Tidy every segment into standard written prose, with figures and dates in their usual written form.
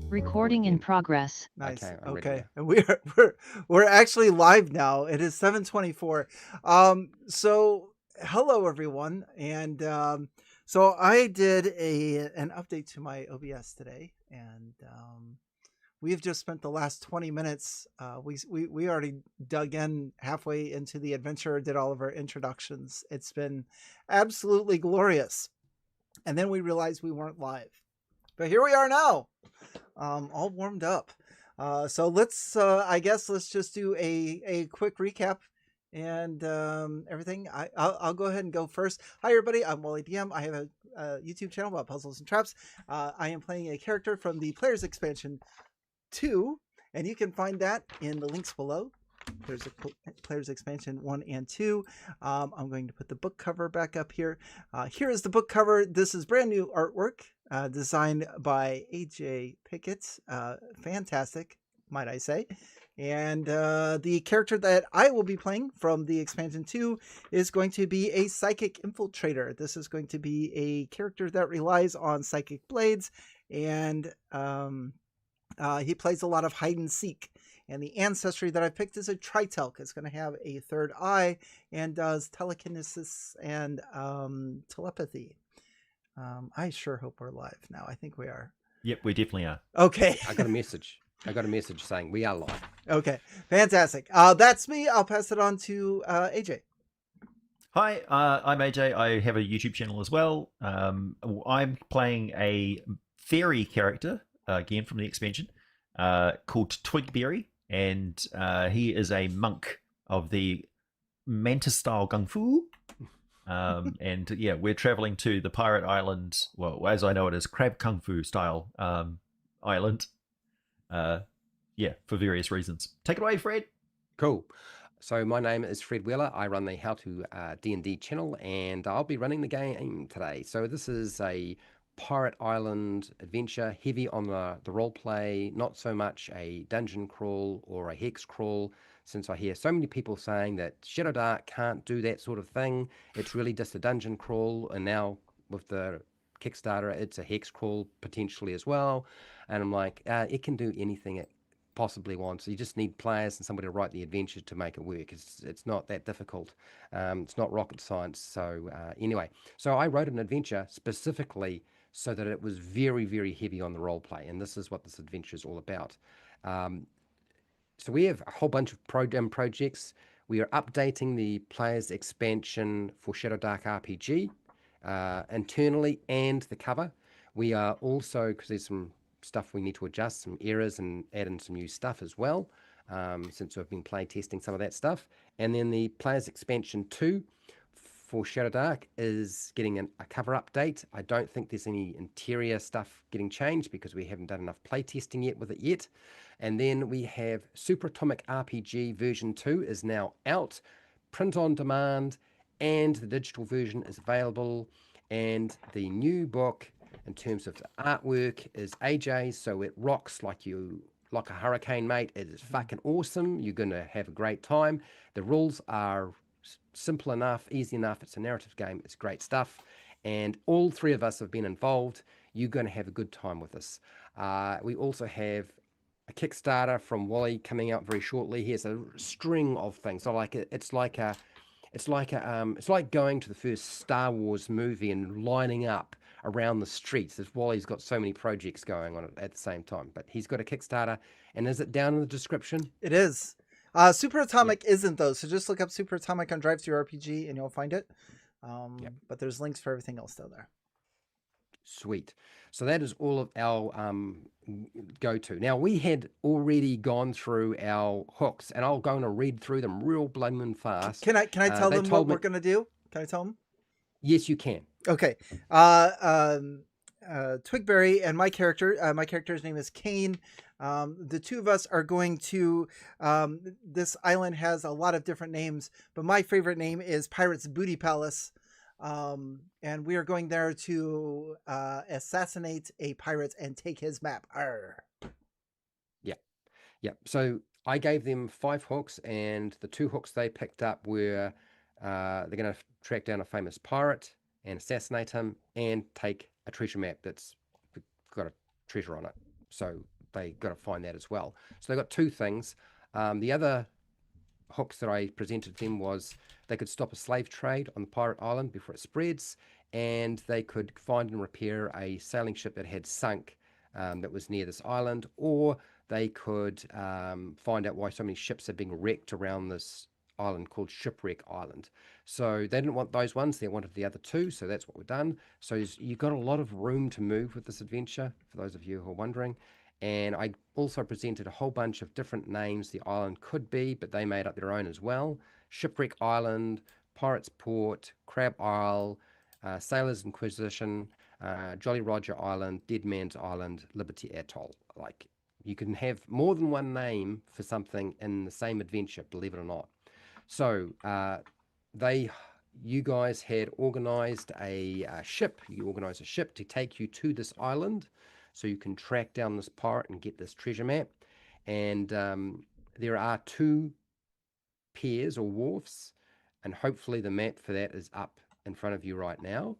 Recording in progress. Nice. Okay, I'm ready Okay. now. And we're actually live now. It is 7:24. So hello everyone. And so I did an update to my OBS today, and we've just spent the last 20 minutes. We already dug in halfway into the adventure, did all of our introductions. It's been absolutely glorious. And then we realized we weren't live. But here we are now, all warmed up. So I guess let's just do a quick recap and everything. I'll go ahead and go first. Hi, everybody. I'm Wally DM. I have a YouTube channel about puzzles and traps. I am playing a character from the Players Expansion 2, and you can find that in the links below. There's a Players Expansion 1 and 2. I'm going to put the book cover back up here. Here is the book cover. This is brand new artwork designed by AJ Pickett. Fantastic, might I say. And the character that I will be playing from the Expansion 2 is going to be a Psychic Infiltrator. This is going to be a character that relies on Psychic Blades, and he plays a lot of hide and seek. And the ancestry that I picked is a Tritelk. It's going to have a third eye and does telekinesis and telepathy. I sure hope we're live now. I think we are. Yep, we definitely are. Okay. I got a message. Saying we are live. Okay, fantastic. That's me. I'll pass it on to AJ. Hi, I'm AJ. I have a YouTube channel as well. I'm playing a fairy character, again from the expansion, called Twigberry. And he is a monk of the Mantis-style Kung Fu. And yeah, we're traveling to the pirate island, well, as I know it as Crab Kung Fu style island. Yeah, for various reasons. Take it away, Fred. Cool. So my name is Fred Wheeler. I run the How to D&D channel, and I'll be running the game today. So this is a pirate island adventure, heavy on the role play, not so much a dungeon crawl or a hex crawl, since I hear so many people saying that Shadowdark can't do that sort of thing. It's really just a dungeon crawl, and now with the Kickstarter, it's a hex crawl potentially as well. And I'm like, it can do anything it possibly wants. You just need players and somebody to write the adventure to make it work. It's not that difficult. It's not rocket science. So anyway, so I wrote an adventure specifically so that it was very, very heavy on the role play. And this is what this adventure is all about. So we have a whole bunch of projects. We are updating the players expansion for Shadowdark RPG internally and the cover. We are also, because there's some stuff we need to adjust, some errors, and add in some new stuff as well, since we've been play testing some of that stuff. And then the players expansion 2 for Shadowdark is getting a cover update. I don't think there's any interior stuff getting changed because we haven't done enough play testing yet with it yet. And then we have Super Atomic RPG version 2 is now out, print on demand, and the digital version is available. And the new book, in terms of the artwork, is AJ's, so it rocks like a hurricane, mate. It is fucking awesome. You're going to have a great time. The rules are simple enough, easy enough. It's a narrative game. It's great stuff. And all three of us have been involved. You're going to have a good time with us. We also have a Kickstarter from Wally coming out very shortly. He has a string of things. So it's like going to the first Star Wars movie and lining up around the streets. Wally's got so many projects going on at the same time. But he's got a Kickstarter. And is it down in the description? It is. Super Atomic isn't, though, so just look up Super Atomic on Drive-Thru RPG and you'll find it. But there's links for everything else still there. Sweet. So that is all of our go-to. Now, we had already gone through our hooks, and I'll go and read through them real blooming fast. Can I tell them what we're going to do? Can I tell them? Yes, you can. Okay. Twigberry and my character's name is Kane. The two of us are going to, this island has a lot of different names, but my favorite name is Pirate's Booty Palace. And we are going there to assassinate a pirate and take his map. Arr. Yeah. So I gave them 5 hooks, and the 2 hooks they picked up were they're going to track down a famous pirate and assassinate him and take a treasure map that's got a treasure on it. So they got to find that as well. So they got two things. The other hooks that I presented them was they could stop a slave trade on the pirate island before it spreads, and they could find and repair a sailing ship that had sunk that was near this island, or they could find out why so many ships are being wrecked around this island called Shipwreck Island. So they didn't want those ones, they wanted the other two, so that's what we've done. So you've got a lot of room to move with this adventure, for those of you who are wondering. And I also presented a whole bunch of different names the island could be, but they made up their own as well. Shipwreck Island, Pirates Port, Crab Isle, Sailor's Inquisition, Jolly Roger Island, Dead Man's Island, Liberty Atoll. Like, you can have more than one name for something in the same adventure, believe it or not. So you guys had organized a ship. You organized a ship to take you to this island, so you can track down this pirate and get this treasure map. And there are two piers or wharfs, and hopefully the map for that is up in front of you right now.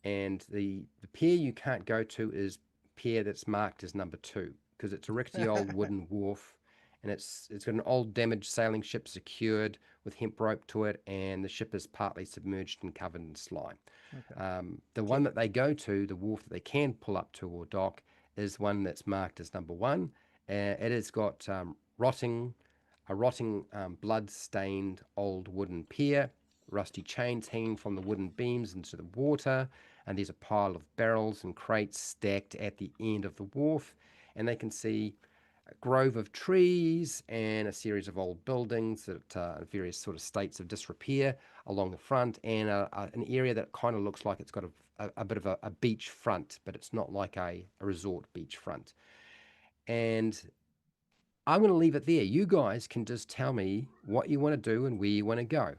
And the pier you can't go to is pier that's marked as number 2, because it's a rickety old wooden wharf, and it's got an old damaged sailing ship secured with hemp rope to it, and the ship is partly submerged and covered in slime. Okay. The one that they go to, the wharf that they can pull up to or dock, is one that's marked as number 1. It has got a rotting, blood-stained old wooden pier, rusty chains hanging from the wooden beams into the water, and there's a pile of barrels and crates stacked at the end of the wharf, and they can see a grove of trees and a series of old buildings that are in various sort of states of disrepair along the front, and an area that kind of looks like it's got a bit of a beach front, but it's not like a resort beach front. And I'm going to leave it there. You guys can just tell me what you want to do and where you want to go.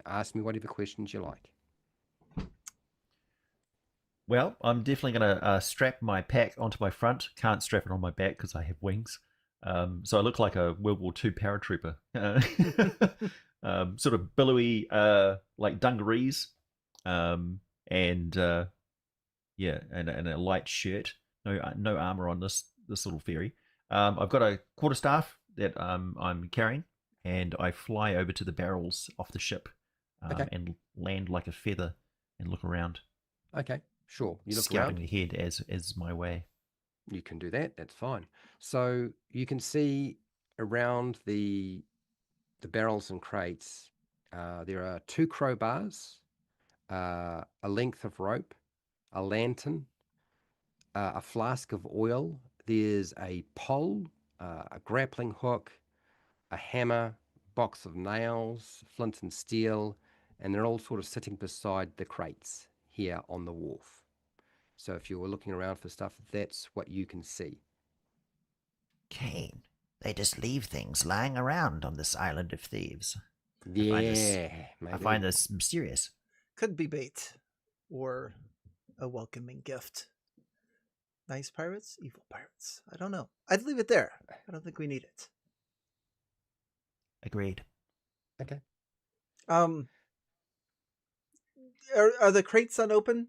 Ask me whatever questions you like. Well, I'm definitely going to strap my pack onto my front. Can't strap it on my back because I have wings. So I look like a World War II paratrooper. Sort of billowy, like dungarees, and yeah, and a light shirt. No armor on this little ferry. I've got a quarterstaff that I'm carrying, and I fly over to the barrels off the ship, Okay. and land like a feather and look around. Okay, sure. You look Scouting around. ahead as my way. You can do that. That's fine. So you can see around the barrels and crates, there are 2 crowbars, a length of rope, a lantern, a flask of oil. There's a pole, a grappling hook, a hammer, box of nails, flint and steel, and they're all sort of sitting beside the crates here on the wharf. So if you were looking around for stuff, that's what you can see. Kane, they just leave things lying around on this island of thieves. Yeah, I find maybe. this mysterious. Could be bait or a welcoming gift. Nice pirates, evil pirates. I don't know. I'd leave it there. I don't think we need it. Agreed. Okay. Are the crates unopened?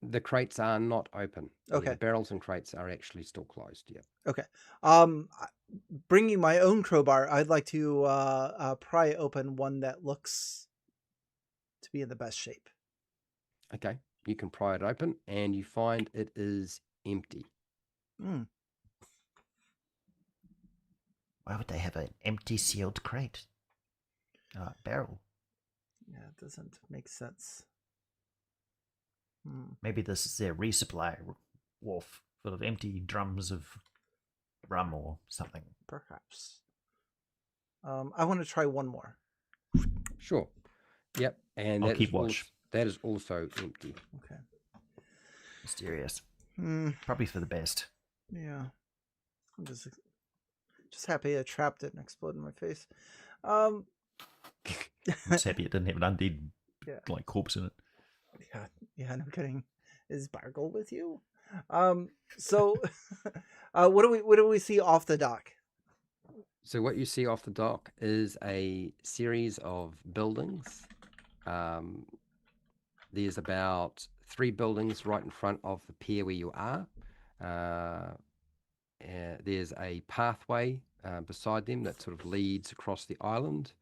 The crates are not open. Okay. The barrels and crates are actually still closed. Yeah. Okay. Bringing my own crowbar, I'd like to pry open one that looks to be in the best shape. Okay. You can pry it open, and you find it is empty. Mm. Why would they have an empty sealed crate? Barrel. Yeah, it doesn't make sense. Maybe this is their resupply wharf full of empty drums of rum or something. Perhaps. I want to try one more. Sure. Yep. And I'll keep watch. That is also empty. Okay. Mysterious. Hmm. Probably for the best. Yeah. I'm just happy a trap didn't explode in my face. I'm just happy it didn't have an undead Yeah. corpse in it. Yeah, no kidding. Is Bargle with you? So what do we see off the dock? So what you see off the dock is a series of buildings. There's about 3 buildings right in front of the pier where you are. There's a pathway beside them that sort of leads across the island.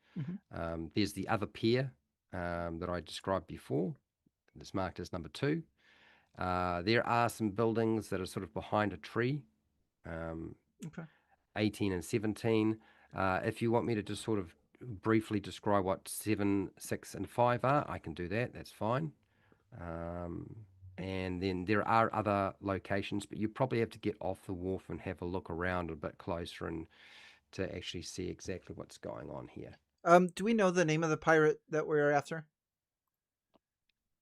There's the other pier that I described before. It's marked as number 2. There are some buildings that are sort of behind a tree, Okay. 18 and 17. If you want me to just sort of briefly describe what 7, 6, and 5 are, I can do that. That's fine. And then there are other locations, but you probably have to get off the wharf and have a look around a bit closer and to actually see exactly what's going on here. Do we know the name of the pirate that we're after?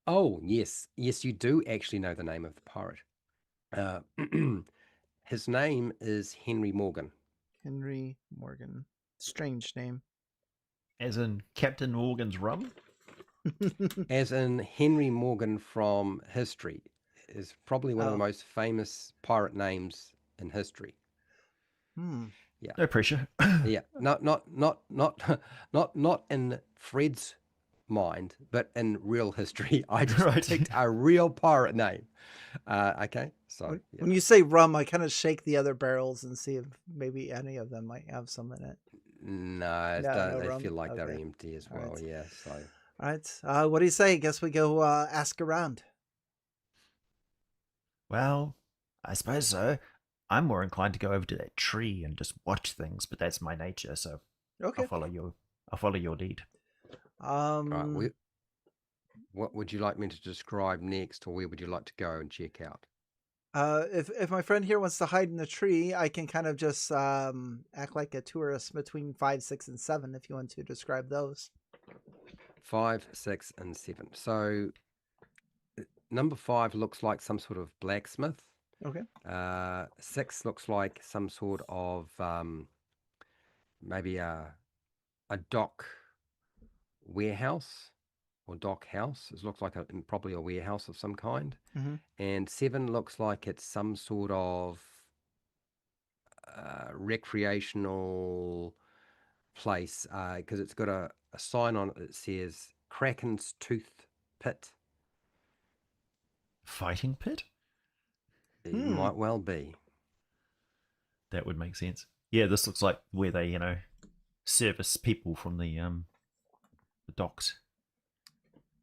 Oh, yes. Yes, you do actually know the name of the pirate. His name is Henry Morgan. Henry Morgan. Strange name. As in Captain Morgan's rum? As in Henry Morgan from history is probably one of the Oh. most famous pirate names in history. Yeah. No pressure. Yeah. Not in Fred's mind, but in real history. I just Right. picked a real pirate name. Okay. So When, yeah. when you say rum, I kind of shake the other barrels and see if maybe any of them might have some in it. No, No they rum? feel like they're Okay. empty as All well. right. Yeah. So All right. What do you say? Guess we go ask around. Well, I suppose so. I'm more inclined to go over to that tree and just watch things, but that's my nature, so Okay. I'll follow your lead. all right. What would you like me to describe next, or where would you like to go and check out? If my friend here wants to hide in the tree, I can kind of just act like a tourist between 5, 6, and 7. If you want to describe those. 5, 6, and 7. So number 5 looks like some sort of blacksmith. Okay. 6 looks like some sort of maybe a dock warehouse or dock house. It looks like probably a warehouse of some kind. Mm-hmm. And 7 looks like it's some sort of recreational place because it's got a sign on it that says Kraken's Tooth Pit. Fighting pit? It might well be. That would make sense. Yeah, this looks like where they, service people from the docks.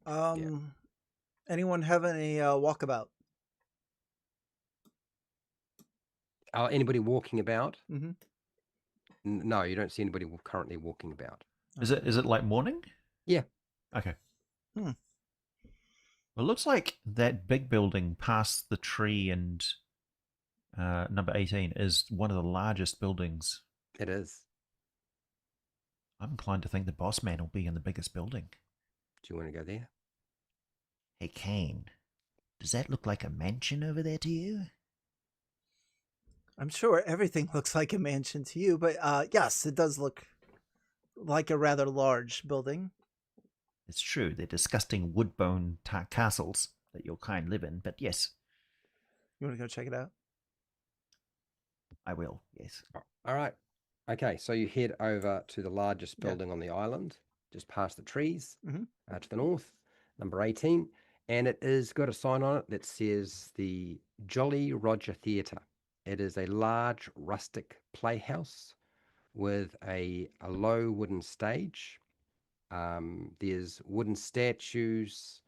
Anyone have any walkabout? Anybody walking about? Mm-hmm. No, you don't see anybody currently walking about. Is it like morning? Yeah. Okay. Hmm. Well, it looks like that big building past the tree and number 18 is one of the largest buildings. It is. I'm inclined to think the boss man will be in the biggest building. Do you want to go there? Hey, Kane, does that look like a mansion over there to you? I'm sure everything looks like a mansion to you, but yes, it does look like a rather large building. It's true, they're disgusting wood-bone castles that your kind live in, but yes, You want to go check it out? I will, yes. All right. Okay, so you head over to the largest building on the island, just past the trees, to the north, number 18, and it is got a sign on it that says the Jolly Roger Theatre. It is a large rustic playhouse with a low wooden stage. There's wooden statues,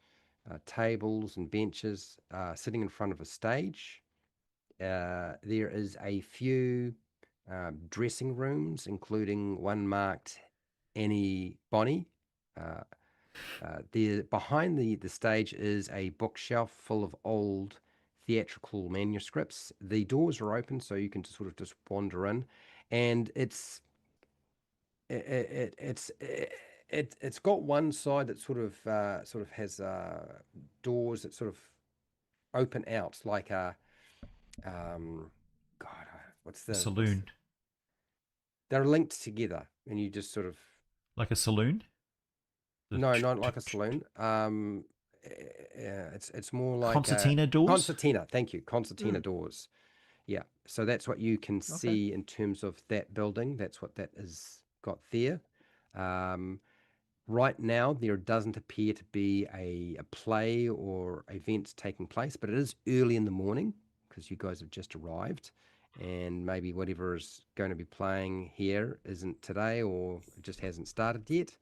tables and benches sitting in front of a stage. There is a few dressing rooms, including one marked Annie Bonnie. Behind the stage is a bookshelf full of old theatrical manuscripts. The doors are open, so you can just sort of just wander in, and it's got one side that sort of has doors that sort of open out like a God, what's the Saloon. they're linked together, and you just sort of Like a saloon? no, not like a saloon. It's more like Concertina doors? Concertina. Thank you, concertina doors. Yeah, so that's what you can see in terms of that building. That's what that is got there. Right now, there doesn't appear to be a play or events taking place, but it is early in the morning because you guys have just arrived, and maybe whatever is going to be playing here isn't today or it just hasn't started yet.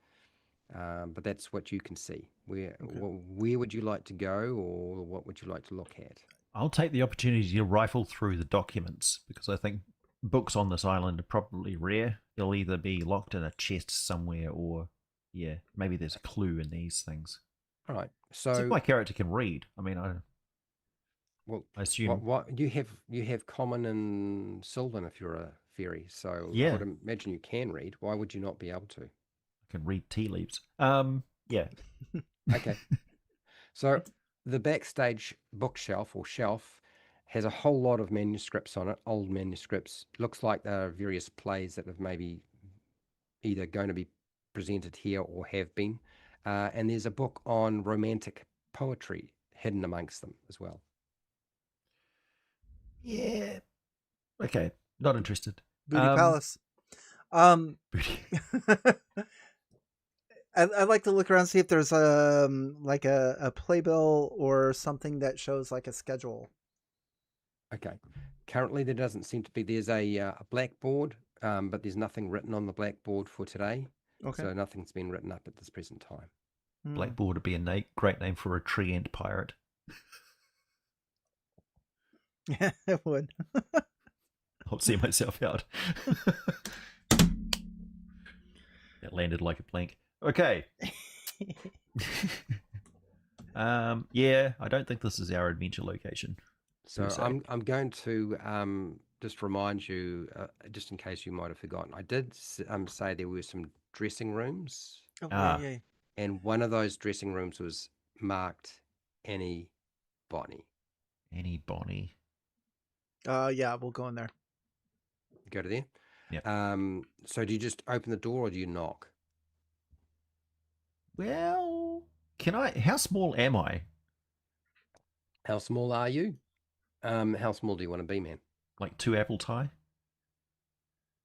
But that's what you can see. Where would you like to go, or what would you like to look at? I'll take the opportunity to rifle through the documents because I think books on this island are probably rare. They'll either be locked in a chest somewhere or, yeah, maybe there's a clue in these things. All right. See if So, my character can read. I mean, well, I assume. what you have common and Sylvan if you're a fairy. So I Yeah, would imagine you can read. Why would you not be able to? I can read tea leaves. Yeah. Okay. So the backstage bookshelf or shelf has a whole lot of manuscripts on it, old manuscripts. Looks like there are various plays that have maybe either going to be presented here or have been. And there's a book on romantic poetry hidden amongst them as well. Yeah. Okay. Not interested. Booty Palace. Booty. I'd like to look around, see if there's like a playbill or something that shows like a schedule. Okay. Currently, there doesn't seem to be. There's a blackboard, but there's nothing written on the blackboard for today. Okay. So nothing's been written up at this present time. Blackboard would be a great name for a tree ant pirate. Yeah, it would. I'll see myself out. That landed like a plank. Okay. Yeah, I don't think this is our adventure location. So I'm going to just remind you, just in case you might have forgotten, I did say there were some dressing rooms, Oh, yeah. and one of those dressing rooms was marked Annie Bonnie. Annie Bonnie. Yeah, we'll go in there. Go to there. Yeah. So do you just open the door or do you knock? Well, can I? How small am I? How small are you? How small do you want to be, man? Like 2 apple pie?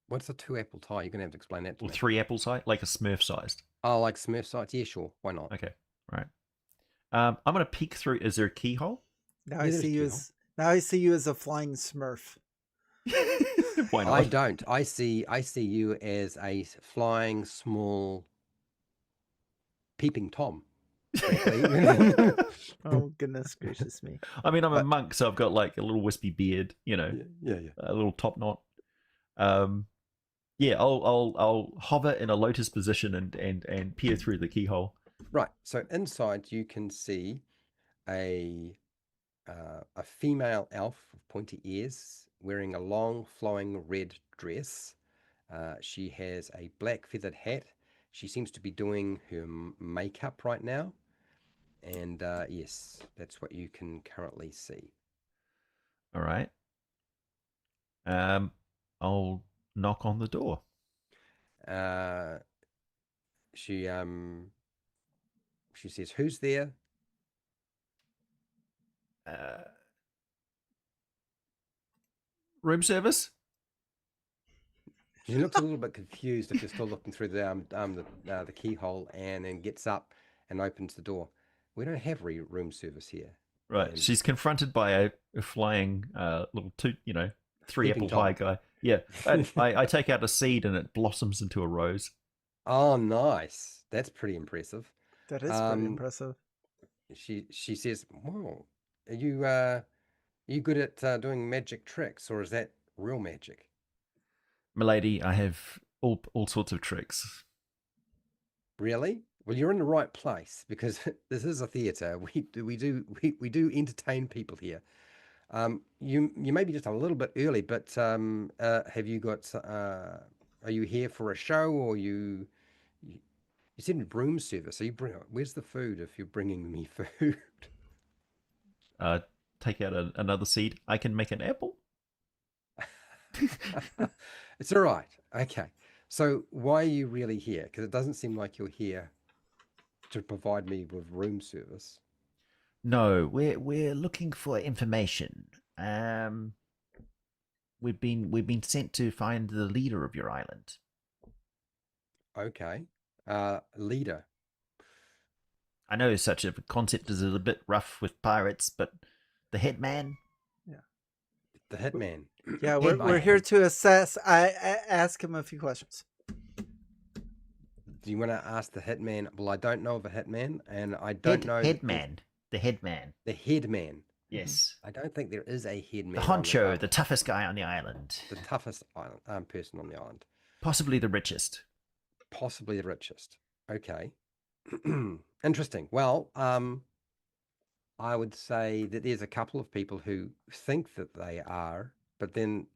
What's a 2 apple pie? You're gonna have to explain that to Or me. 3 apple pie? Like a Smurf sized. Oh, like Smurf sites? Yeah, sure. Why not? Okay, right. I'm gonna peek through. Is there a keyhole? Now Yeah, I there's see you keyhole. as a flying Smurf. Why not? I don't. I see you as a flying small peeping Tom. Frankly. Oh goodness gracious me! I mean, I'm a But- monk, so I've got like a little wispy beard, yeah. a little top knot. Yeah, I'll hover in a lotus position and peer through the keyhole. Right. So inside you can see a female elf with pointy ears wearing a long flowing red dress. She has a black feathered hat. She seems to be doing her makeup right now. And yes, that's what you can currently see. All right. I'll knock on the door. She says, "Who's there?" Room service? She looks a little bit confused if you're still looking through the keyhole, and then gets up and opens the door. We don't have room service here. Right. And She's confronted by a flying little 3 Peeping apple pie Tom. guy. Yeah. I take out a seed and it blossoms into a rose. Oh, nice. That's pretty impressive. That is pretty impressive. She says, "Whoa, are you good at doing magic tricks, or is that real magic?" Milady, I have all sorts of tricks. Really? Well, you're in the right place because this is a theatre. We do entertain people here. You may be just a little bit early, but have you got? Are you here for a show, or you said room service? Where's the food if you're bringing me food? Take out another seed. I can make an apple. It's all right. Okay. So why are you really here? Because it doesn't seem like you're here to provide me with room service. No, we're looking for information. We've been sent to find the leader of your island. Okay. Leader. I know such a concept is a bit rough with pirates, but the head man. The hitman. Yeah, we're Hitman. here to assess. I ask him a few questions. Do you want to ask the hitman? Well, I don't know of a hitman, and I don't know Headman. The headman. the headman. Yes. I don't think there is a headman. The on honcho, the toughest guy on the island. the toughest island, person on the island. Possibly the richest. Possibly the richest. Okay. Interesting. Well, I would say that there's a couple of people who think that they are, but then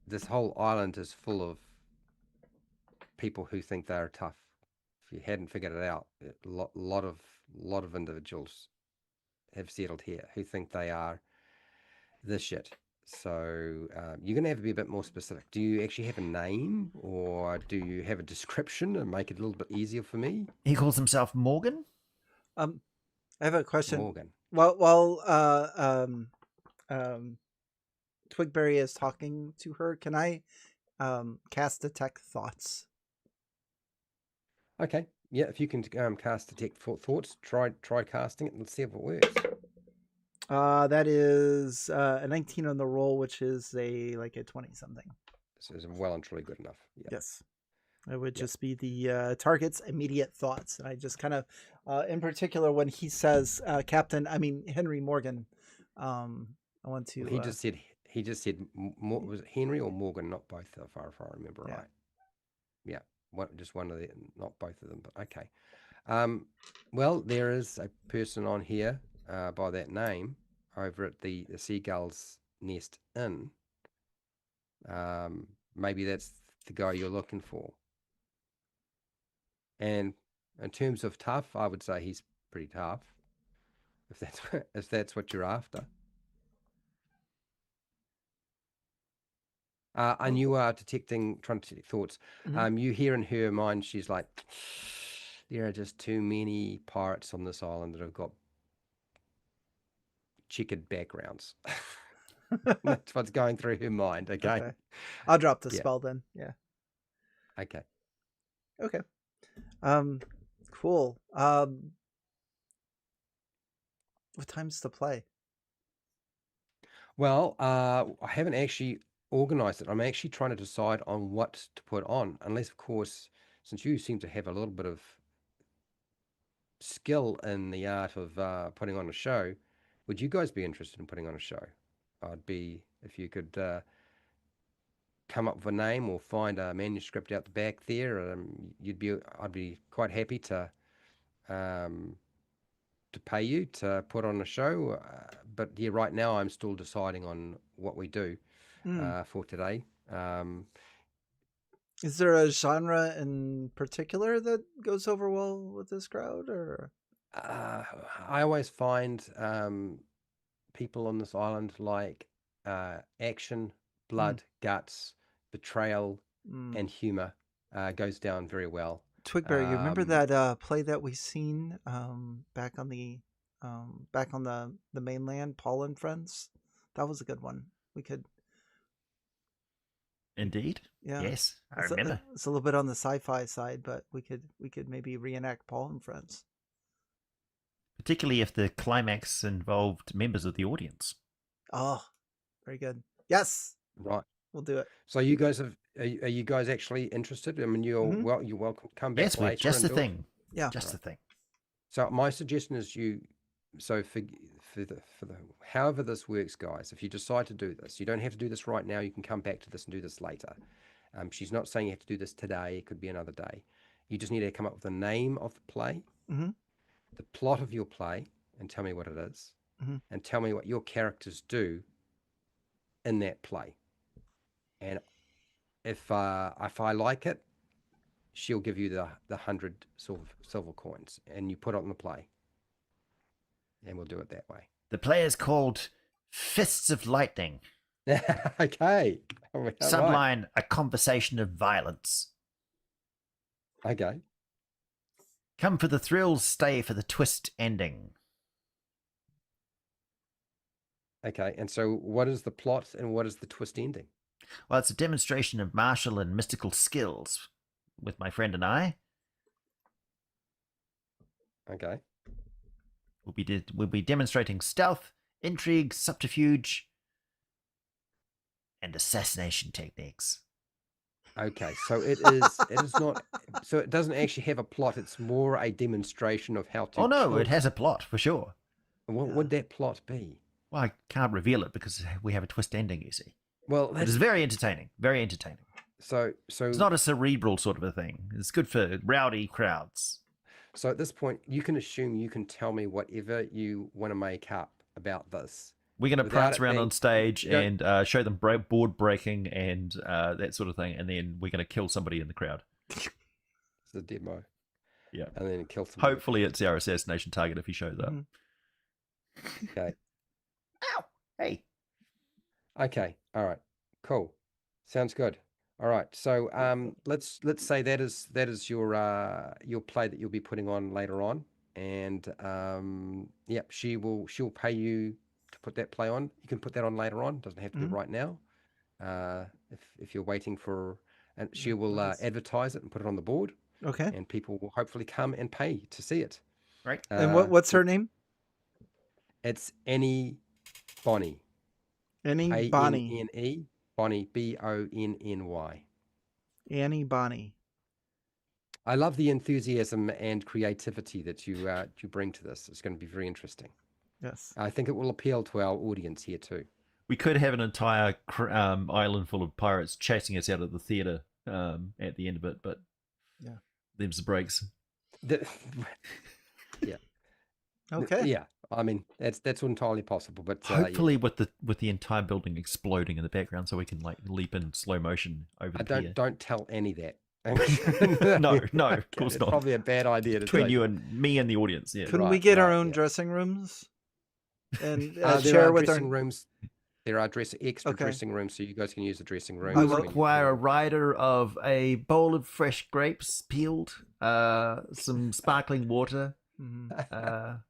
this whole island is full of people who think they're tough. If you hadn't figured it out, a lot of individuals have settled here who think they are the shit. So you're going to have to be a bit more specific. Do you actually have a name, or do you have a description and make it a little bit easier for me? He calls himself Morgan. I have a question. Morgan. While Twigberry is talking to her, can I cast detect thoughts? Okay. Yeah, if you can cast detect thoughts, try casting it and see if it works. That is a 19 on the roll, which is a 20 something. This is well and truly good enough. Yeah. Yes. It would just be the target's immediate thoughts. And I just kind of, in particular, when he says Henry Morgan, I want to. Well, he just said was it Henry or Morgan? Not both, if I remember right. Yeah, just one of the, not both of them. But okay. Well, there is a person on here by that name over at the Seagull's Nest Inn. Maybe that's the guy you're looking for. And in terms of tough, I would say he's pretty tough. If that's what you're after. And you are trying to detect thoughts. Mhm. You hear in her mind, she's like, there are just too many pirates on this island that have got checkered backgrounds. That's what's going through her mind. Okay. I'll drop the Yeah. spell then. Yeah. Okay. Okay. Cool. What time's the play? Well, I haven't actually organized it. I'm actually trying to decide on what to put on, unless, of course, since you seem to have a little bit of skill in the art of putting on a show, would you guys be interested in putting on a show? I'd be, if you could come up with a name or find a manuscript out the back there, I'd be quite happy to pay you to put on a show. But yeah, right now I'm still deciding on what we do for today. Is there a genre in particular that goes over well with this crowd, or? I always find people on this island like action, blood, guts, betrayal, and humor goes down very well. Twigberry, you remember that play that we seen back on the mainland, Paul and Friends? That was a good one. We could. Indeed. Yeah. Yes, I remember. It's a little bit on the sci-fi side, but we could maybe reenact Paul and Friends. Particularly if the climax involved members of the audience. Oh, very good. Yes. Right. We'll do it. So you guys are you guys actually interested? I mean, you're welcome to come back Yes, later. just the and do it. thing. Yeah. Just the thing. So my suggestion is so for the however this works, guys, if you decide to do this, you don't have to do this right now. You can come back to this and do this later. She's not saying you have to do this today. It could be another day. You just need to come up with the name of the play, the plot of your play, and tell me what it is, and tell me what your characters do in that play. And if I like it, she'll give you the 100 silver coins, and you put it on the play, and we'll do it that way. The play is called Fists of Lightning. Okay. Subline, a conversation of violence. Okay. Come for the thrills, stay for the twist ending. Okay, and so what is the plot and what is the twist ending? Well, it's a demonstration of martial and mystical skills with my friend and I. Okay. We'll be demonstrating stealth, intrigue, subterfuge, and assassination techniques. Okay, so it is not, so it doesn't actually have a plot. It's more a demonstration of how to. Oh no, kill. it has a plot for sure. What would that plot be? Well, I can't reveal it because we have a twist ending, you see. Well, It that's is very entertaining. Very entertaining. so It's not a cerebral sort of a thing. It's good for rowdy crowds. So at this point, you can assume you can tell me whatever you want to make up about this. We're going to Without prance it around being- on stage you don't- and show them board breaking and that sort of thing, and then we're going to kill somebody in the crowd. It's a demo. Yeah. And then kill somebody. Hopefully, it's our assassination target if he shows up. Mhm. Okay. Ow! Hey. Okay. All right. Cool. Sounds good. All right. So let's say that is your play that you'll be putting on later on, and yep, she'll pay you to put that play on. You can put that on later on. Doesn't have to be Mhm. right now. If you're waiting for, and she will nice. advertise it and put it on the board, Okay. and people will hopefully come and pay to see it. Right. And what's her name? It's Annie Bonny. Annie Bonny. Anne Bonny, Bonny. Annie Bonny. I love the enthusiasm and creativity that you bring to this. It's going to be very interesting. Yes. I think it will appeal to our audience here too. We could have an entire island full of pirates chasing us out of the theater at the end of it, but Yeah. them's the breaks. Okay. Yeah. I mean, that's entirely possible. But yeah. Hopefully, with the entire building exploding in the background, so we can like leap in slow motion over the pier. Don't tell Annie that. No, of course It's not. probably a bad idea to Between tell you and me and the audience, yeah. Couldn't we Right, get our right, own yeah. dressing rooms and There share are with our dressing rooms. There are extra Okay. dressing rooms, so you guys can use the dressing rooms. We will- when you- require a rider of a bowl of fresh grapes peeled, some sparkling water, Mhm.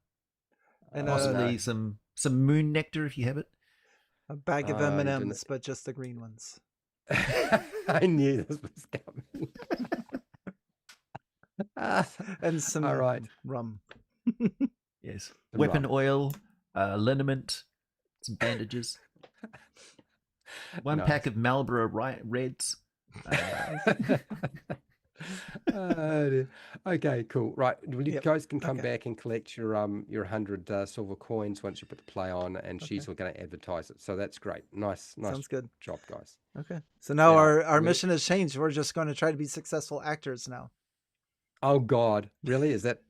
And possibly some moon nectar if you have it. a bag of you're doing M&Ms, but just the green ones. I knew this was coming. And some All right. rum. Yes, Some weapon rum. oil, liniment, some bandages, one Nice. pack of Marlboro Reds. Dear. Okay, cool. Right, well, you Yep, guys can come okay. back and collect your 100 silver coins once you put the play on, and she's going to advertise it. So that's great. Nice Sounds good. job, guys. Okay. So now Yeah, our we- mission has changed. We're just going to try to be successful actors now. Oh God, really? Is that?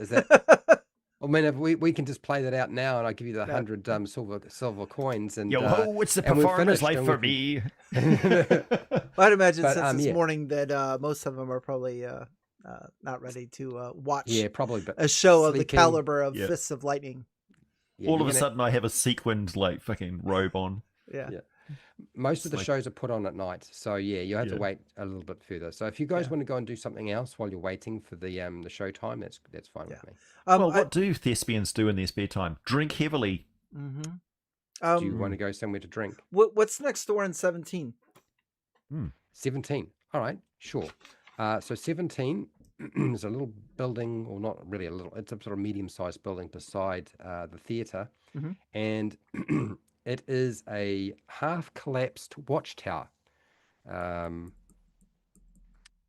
I mean, if we can just play that out now, and I give you the 100 silver coins, and Yo, it's the and we're performer's finished, life and for we me. I'd imagine But, since it's yeah. morning that most of them are probably not ready to watch yeah, probably. But a show of the sleeping- caliber of Yeah. Fists of Lightning. yeah, All you're of a gonna- sudden, I have a sequined like fucking robe on. Yeah. Yeah. Most of It's the like- shows are put on at night, so yeah, you have to Yeah. wait a little bit further. So if you guys Yeah. want to go and do something else while you're waiting for the show time, that's fine Yeah. with me. Well, what do thespians do in their spare time? Drink heavily. Mm-hmm. Do you want to go somewhere to drink? What's next door in 17? 17. All right, sure. So 17 is a little building, or not really a little, it's a sort of medium-sized building beside the theatre. Mhm. And it is a half-collapsed watchtower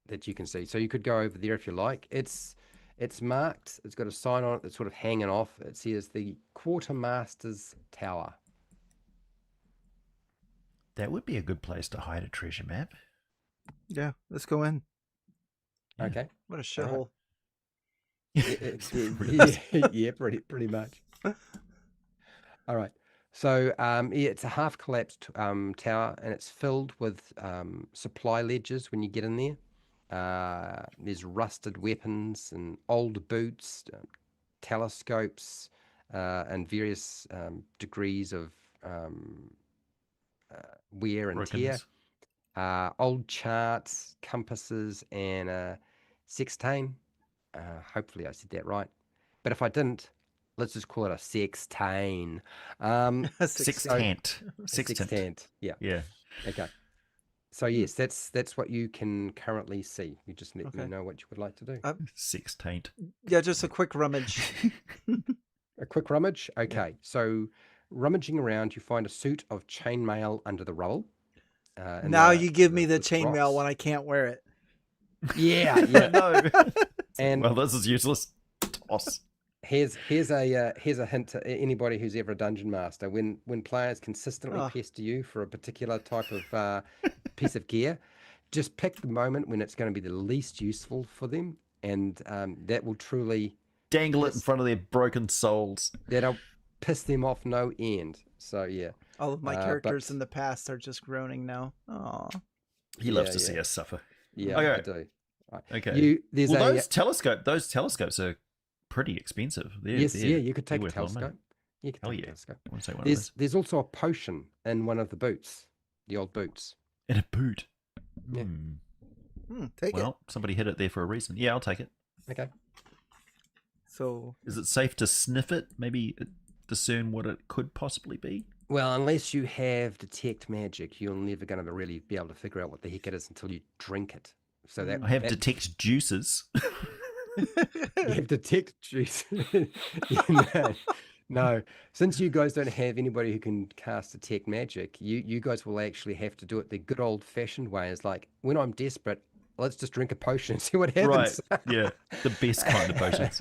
that you can see. So you could go over there if you like. It's marked, it's got a sign on it that's sort of hanging off. It says the Quartermaster's Tower. That would be a good place to hide a treasure map. Yeah, let's go in. Yeah. Okay. What a All shithole. Yeah, pretty much. All right. So yeah, it's a half collapsed tower, and it's filled with supply ledgers when you get in there. There's rusted weapons and old boots, telescopes, and various degrees of wear and tear. Brokenness. Old charts, compasses, and a sextane. Hopefully I said that right. But if I didn't, let's just call it a sextane. Sextant. A Sextant. sextant. Yeah. Yeah. Okay. So yes, that's what you can currently see. You just let me Okay. know what you would like to do. Sextaint. Yeah, just a quick rummage. A quick rummage. Okay. So rummaging around, you find a suit of chainmail under the rubble. in Now you give me the rocks. chainmail when I can't wear it. Yeah, yeah. No. And Well, this is useless. Toss. here's a hint to anybody who's ever a dungeon master. When players consistently Oh. pester you for a particular type of piece of gear, just pick the moment when it's going to be the least useful for them, and that will truly Dangle it in Yes. front of their broken souls. that'll piss them off no end. So yeah, All of my but- characters in the past are just groaning now. Oh, He loves Yeah, to see yeah. us suffer. yeah, Okay. I do. Right. Okay. There's Well, a those telescopes are pretty expensive. yes, yeah. You could they're take a worth a lot of money. telescope. You could Hell take a yeah. telescope. I want to say one of those. There's also a potion in one of the boots, the old boots. In a boot. Yeah. take it. Well, somebody hid it there for a reason. Yeah, I'll take it. Okay. So Is it safe to sniff it? Maybe discern what it could possibly be? Well, unless you have detect magic, you're never going to really be able to figure out what the heck it is until you drink it. So that I have that- detect juices. You have detect juice. Yeah, no. Since you guys don't have anybody who can cast detect magic, you guys will actually have to do it the good old fashioned way. Is like when I'm desperate, let's just drink a potion and see what happens. Right. Yeah. The best kind of potions.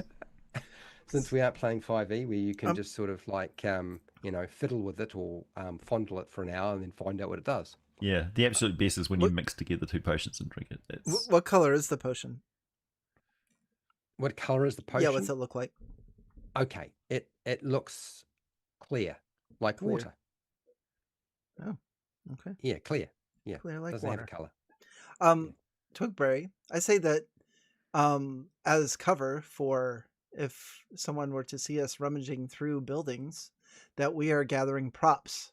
Since we aren't playing 5e, where you can just sort of like fiddle with it or fondle it for an hour and then find out what it does. Yeah. The absolute best is when you mix together two potions and drink it. It's... what color is the potion? What color is the potion? Yeah, what's it look like? Okay, it looks clear, like Clear. water. Okay, Yeah, clear. Yeah, clear like doesn't water. have a color. Twigberry, I say that as cover for if someone were to see us rummaging through buildings, that we are gathering props.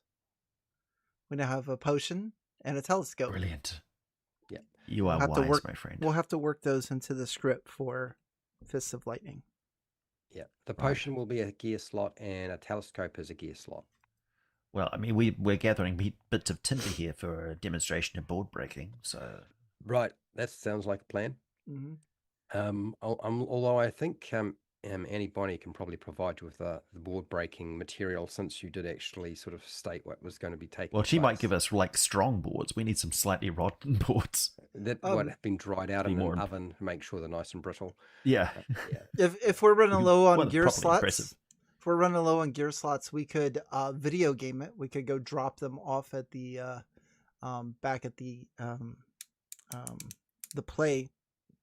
We now have a potion and a telescope. Brilliant. Yeah. You We'll are have to wise, work- my friend. We'll have to work those into the script for Fists of Lightning. Yeah, the potion will be a gear slot, and a telescope is a gear slot. Well, I mean, we're gathering bits of timber here for a demonstration of board breaking, so... Right, that sounds like a plan. Mm-hmm. Although I think Annie Bonnie can probably provide you with the board breaking material, since you did actually sort of state what was going to be taking. Well, she might place. give us, like, strong boards. We need some slightly rotten boards. that might have been dried out be in more an oven to make sure they're nice and brittle. Yeah. Yeah, If we're running low on Well, gear probably slots, impressive. if we're running low on gear slots, we could video game it. We could go drop them off at the back at the play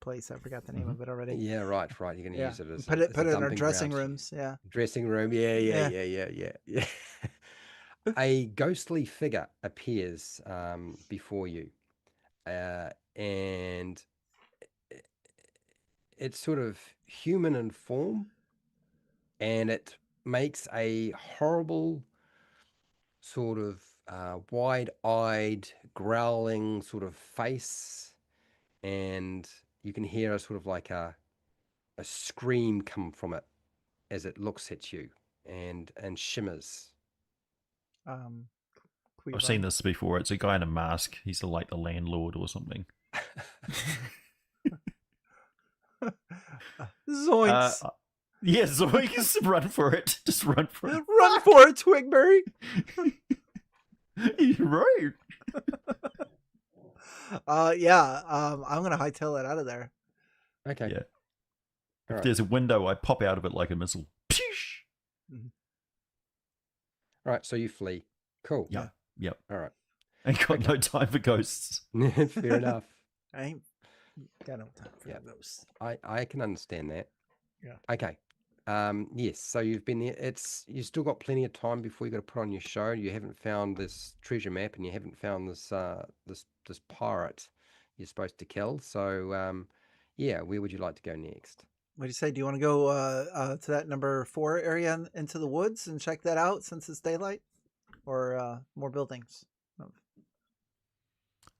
place. I forgot the name of it already. yeah, right. You're going to Yeah. use it as Put a, it as put a it in our dumping dressing ground. rooms. Yeah. Dressing room, yeah. A ghostly figure appears before you, and it's sort of human in form, and it makes a horrible sort of wide-eyed, growling sort of face, and you can hear a sort of like a scream come from it as it looks at you and shimmers. I've seen this before. It's a guy in a mask. He's like the landlord or something. Zoinks! Yeah, Zoinks, run for it. Just run for it. Run for it, Twigberry! You're right. I'm gonna hightail it out of there. Okay. Yeah. All If right. there's a window, I pop out of it like a missile. Peesh! All right, so you flee. Cool. Yep. Yep. All right. Ain't got no time for ghosts. Fair enough. I ain't got no time for Yeah. those. I can understand that. Yeah. Okay. Yes. So you've been there. You still got plenty of time before you got to put on your show. You haven't found this treasure map, and you haven't found this this pirate you're supposed to kill. So yeah, where would you like to go next? What do you say? Do you want to go to that number 4 area into the woods and check that out since it's daylight, or more buildings?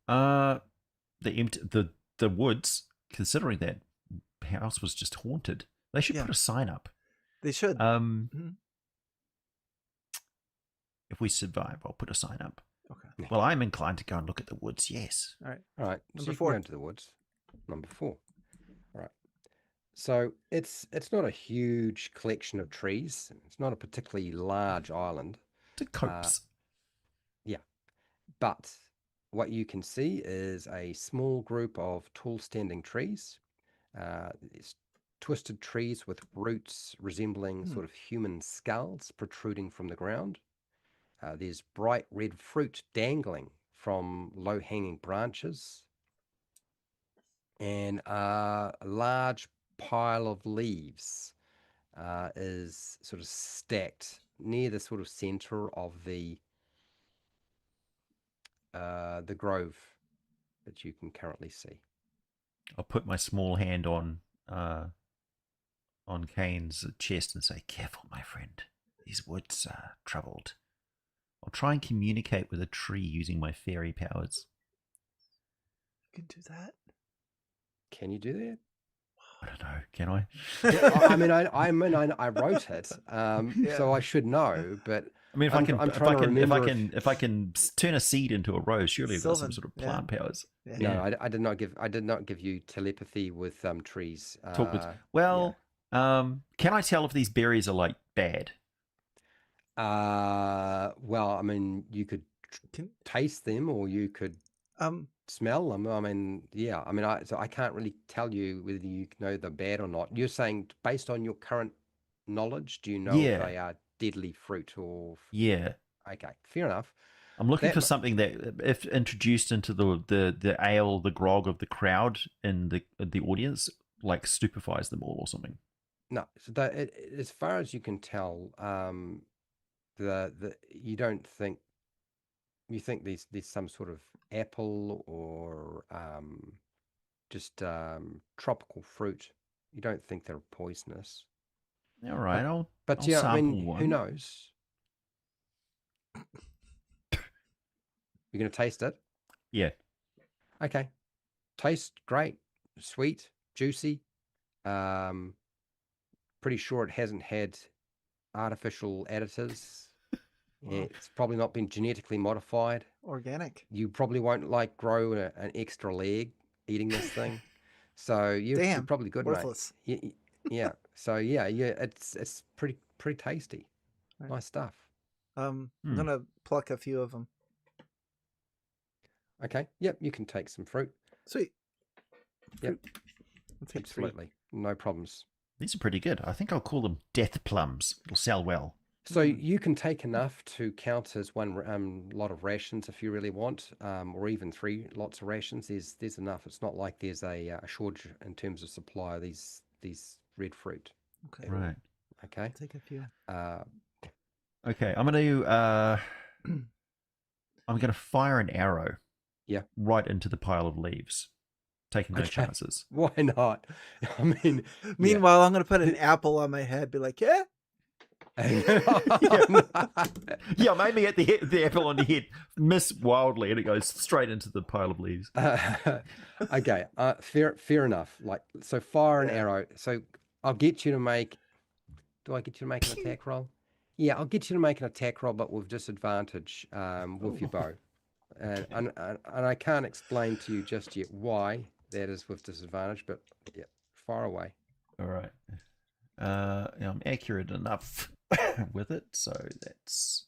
The woods. Considering that house was just haunted, they should Yeah. put a sign up. They should. If we survive, I'll put a sign up. Okay. Well, I'm inclined to go and look at the woods. Yes. All right. All right. Number So you can 4. go into the woods. Number 4. All right. So it's not a huge collection of trees. It's not a particularly large island. To copse. Yeah, but what you can see is a small group of tall standing trees. It's twisted trees with roots resembling sort of human skulls protruding from the ground. There's bright red fruit dangling from low hanging branches, and a large pile of leaves is sort of stacked near the sort of center of the grove that you can currently see. I'll put my small hand on Kane's chest and say, "Careful, my friend. These woods are troubled." I'll try and communicate with a tree using my fairy powers. You can do that. Can you do that? I don't know. Can I? I wrote it, so I should know. But I mean, if I can turn a seed into a rose, surely I've got some Sylvan, sort of plant powers. Yeah. No, I did not give you telepathy with trees. Talk with. Well, can I tell if these berries are like bad? Well, I mean, you could taste them, or you could smell them. I mean, yeah. I mean, I can't really tell you whether you know they're bad or not. You're saying based on your current knowledge, do you know if they are deadly fruit or? Yeah. Okay, fair enough. I'm looking for something that, if introduced into the ale, the grog of the crowd in the audience, like stupefies them all or something. No, so as far as you can tell, you don't think you think there's some sort of apple or just tropical fruit. You don't think they're poisonous. All right, I'll yeah, I sample mean, one. who knows? You're gonna taste it? Yeah. Okay. Tastes great, sweet, juicy. Pretty sure it hasn't had artificial additives. Wow. It's probably not been genetically modified. Organic. You probably won't like grow an extra leg eating this thing. So you're probably good, worthless. mate. Yeah. So yeah, it's pretty tasty. Right. Nice stuff. I'm gonna pluck a few of them. Okay. Yep. You can take some fruit. Sweet. Yep. Absolutely. No problems. These are pretty good. I think I'll call them death plums. It'll sell well. So you can take enough to count as one lot of rations if you really want, or even 3 lots of rations. There's enough. It's not like there's a shortage in terms of supply of these red fruit. Okay. Right. Okay. I'll take a few. Okay. I'm gonna fire an arrow. Yeah. Right into the pile of leaves, taking no chances. Why not? I mean, meanwhile, I'm gonna put an apple on my head. Be like, yeah. Yeah, maybe at the apple on the head, miss wildly, and it goes straight into the pile of leaves. Okay, fair enough. Like, so fire an arrow. So I'll get you to make. Do I get you to make an attack roll? Yeah, I'll get you to make an attack roll, but with disadvantage with your bow. And I can't explain to you just yet why that is with disadvantage, but yeah, fire away. All right. I'm accurate enough with it, so that's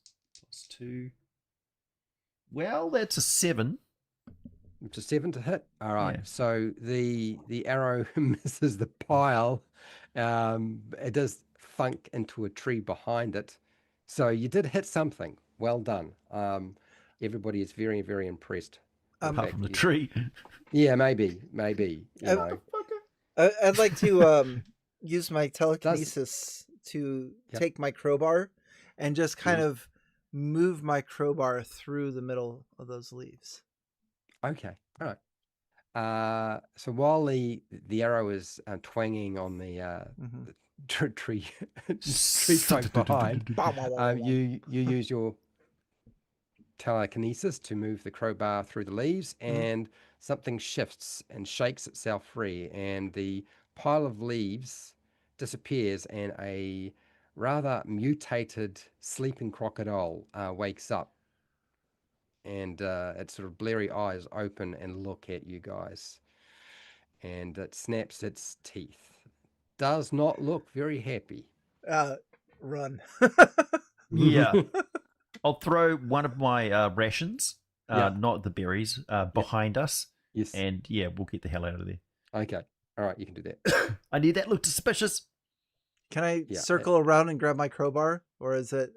+2. Well, that's a 7. It's a 7 to hit. All right. Yeah. So the arrow misses the pile. It does thunk into a tree behind it. So you did hit something. Well done. Everybody is very, very impressed. Apart from the tree. Yeah, maybe. You know. I'd like to use my telekinesis to take my crowbar and just kind of move my crowbar through the middle of those leaves. Okay. All right. So while the arrow is twanging on the tree trunk behind, you use your telekinesis to move the crowbar through the leaves, and something shifts and shakes itself free, and the pile of leaves disappears, and a rather mutated sleeping crocodile wakes up, and its sort of blurry eyes open and look at you guys, and it snaps its teeth. Does not look very happy. Run. Yeah. I'll throw one of my rations Yeah. not the berries, behind us. Yes. And yeah, we'll get the hell out of there. Okay. All right. You can do that. I knew that looked suspicious. Can I Yeah. circle around and grab my crowbar, or is it?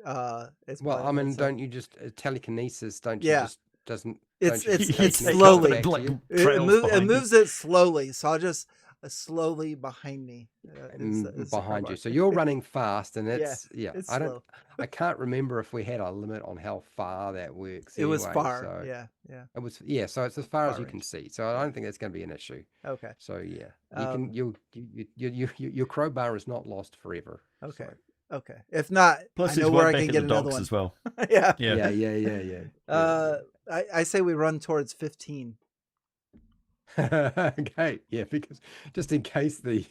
It's Well, I mean, pointless? don't you just telekinesis? Don't you Yeah. just doesn't? It's Don't you just it's occasionally slowly. come back to you? trails It behind you. moves it slowly, so I'll just slowly behind me is the Behind you. crowbar. So you're running fast, and Yeah, yeah. it's I don't. slow. I can't remember if we had a limit on how far that works. It was Anyway, far. so Yeah. it was. Yeah. So it's as far as Far you can range. see. So I don't think that's going to be an issue. Okay. So yeah, you can. Um, Your crowbar is not lost forever. Okay. So. Okay. If not, Plus, I there's know where one I back can at get the another docks one. as well. Yeah. Yeah. I say we run towards 15. Okay, yeah, because just in case the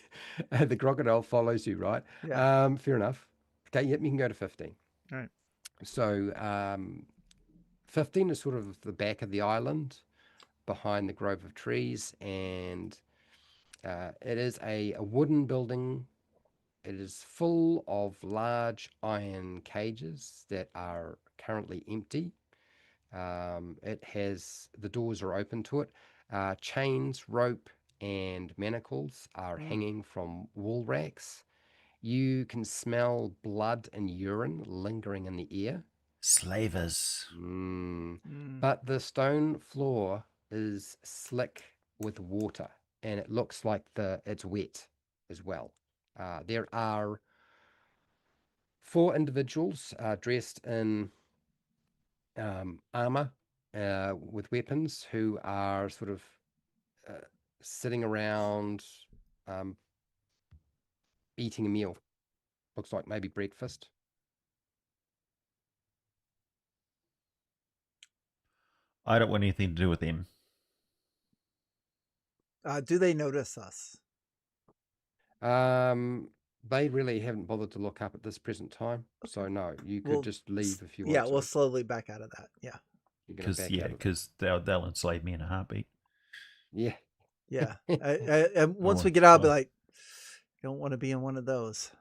the crocodile follows you, right? Yeah. Fair enough. Okay, yep, you can go to 15. All right. So 15 is sort of the back of the island behind the grove of trees, and it is a wooden building. It is full of large iron cages that are currently empty. It has the doors are open to it. Chains, rope, and manacles are hanging from wall racks. You can smell blood and urine lingering in the air. Slavers. But the stone floor is slick with water, and it looks like it's wet as well. There are 4 individuals dressed in armor with weapons who are sort of uh, sitting around um, eating a meal. Looks like maybe breakfast. I don't want anything to do with them. Do they notice us? They really haven't bothered to look up at this present time. So no, you could just leave if you Yeah, want we'll to. slowly back out of that. Yeah. You're going to back out of it. Because they'll enslave me in a heartbeat. Yeah. Yeah. And once Oh, we get out, I'll be God. like, don't want to be in one of those.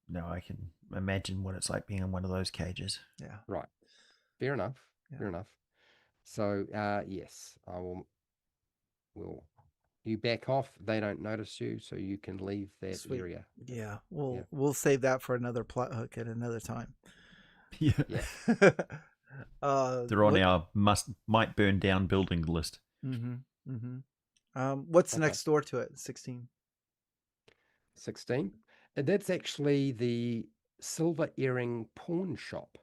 No, I can imagine what it's like being in one of those cages. Yeah. Right. Fair enough. Yeah. Fair enough. So yes, I will you back off. They don't notice you, so you can leave that Sweet. area. Yeah. We'll save that for another plot hook at another time. Yeah. Yeah. They're on our might burn down building list. What's Okay. next door to it? 16. 16. That's actually the Silver Earring pawn shop.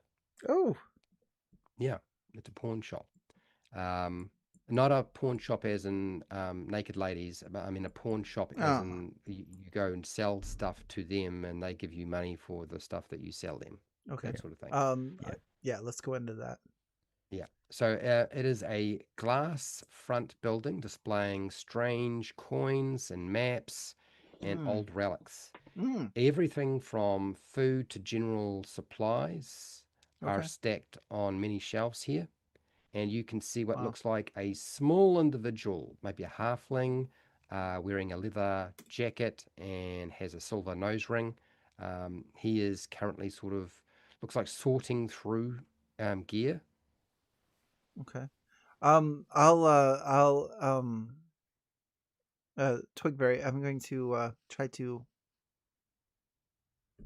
Oh. Yeah, it's a pawn shop. Not a pawn shop as in naked ladies, but I mean a pawn shop as Oh. in you go and sell stuff to them and they give you money for the stuff that you sell them. Okay. That sort of thing. Yeah, let's go into that. Yeah. So it is a glass front building displaying strange coins and maps and old relics. Everything from food to general supplies are Okay. stacked on many shelves here. And you can see what Wow. looks like a small individual, maybe a halfling, wearing a leather jacket and has a silver nose ring. He is currently sort of, looks like sorting through gear. Okay. Twigberry, I'm going to try to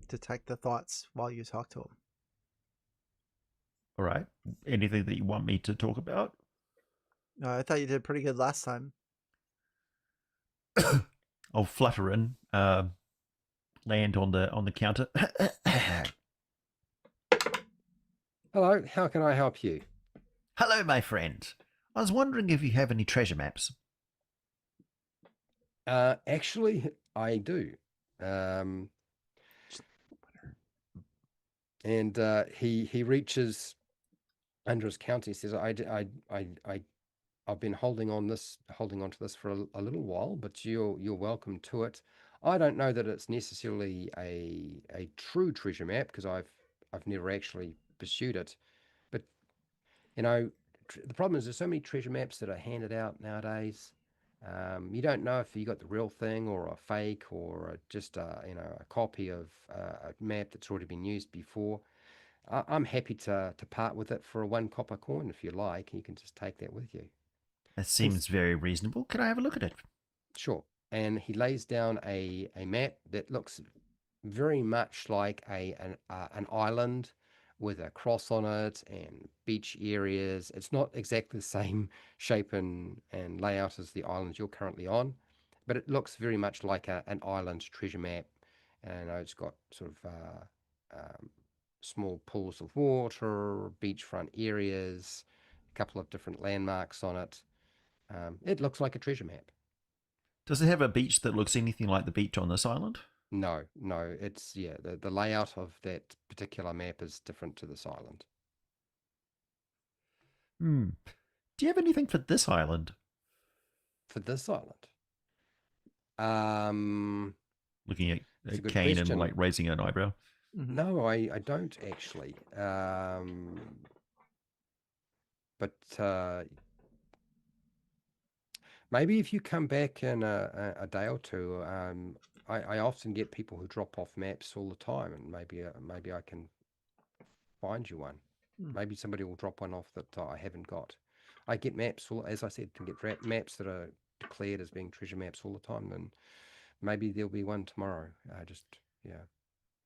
detect the thoughts while you talk to him. All right. Anything that you want me to talk about? I thought you did pretty good last time. I'll flutter in, land on the counter. Hello, how can I help you? Hello, my friend. I was wondering if you have any treasure maps. Actually, I do. And he reaches under his counter. He says, I've been holding on to this for a little while, but you're welcome to it. I don't know that it's necessarily a true treasure map because I've never actually pursued it. But you know, the problem is there's so many treasure maps that are handed out nowadays. You don't know if you got the real thing or a fake or just a copy of a map that's already been used before. I'm happy to part with it for a 1 copper coin if you like. You can just take that with you. That seems very reasonable. Can I have a look at it? Sure. And he lays down a map that looks very much like an island with a cross on it and beach areas. It's not exactly the same shape and layout as the island you're currently on, but it looks very much like an island treasure map. And it's got sort of small pools of water, beachfront areas, a couple of different landmarks on it. It looks like a treasure map. Does it have a beach that looks anything like the beach on this island? No, it's the layout of that particular map is different to this island. Hmm. Do you have anything for this island? For this island, um, Looking it's a at good Kane and question. like raising an eyebrow. Mhm. No, I don't actually. But maybe if you come back in a day or two, I often get people who drop off maps all the time, and maybe I can find you one. Maybe somebody will drop one off that I haven't got. I get maps, as I said, can get maps that are declared as being treasure maps all the time, and maybe there'll be one tomorrow. Yeah.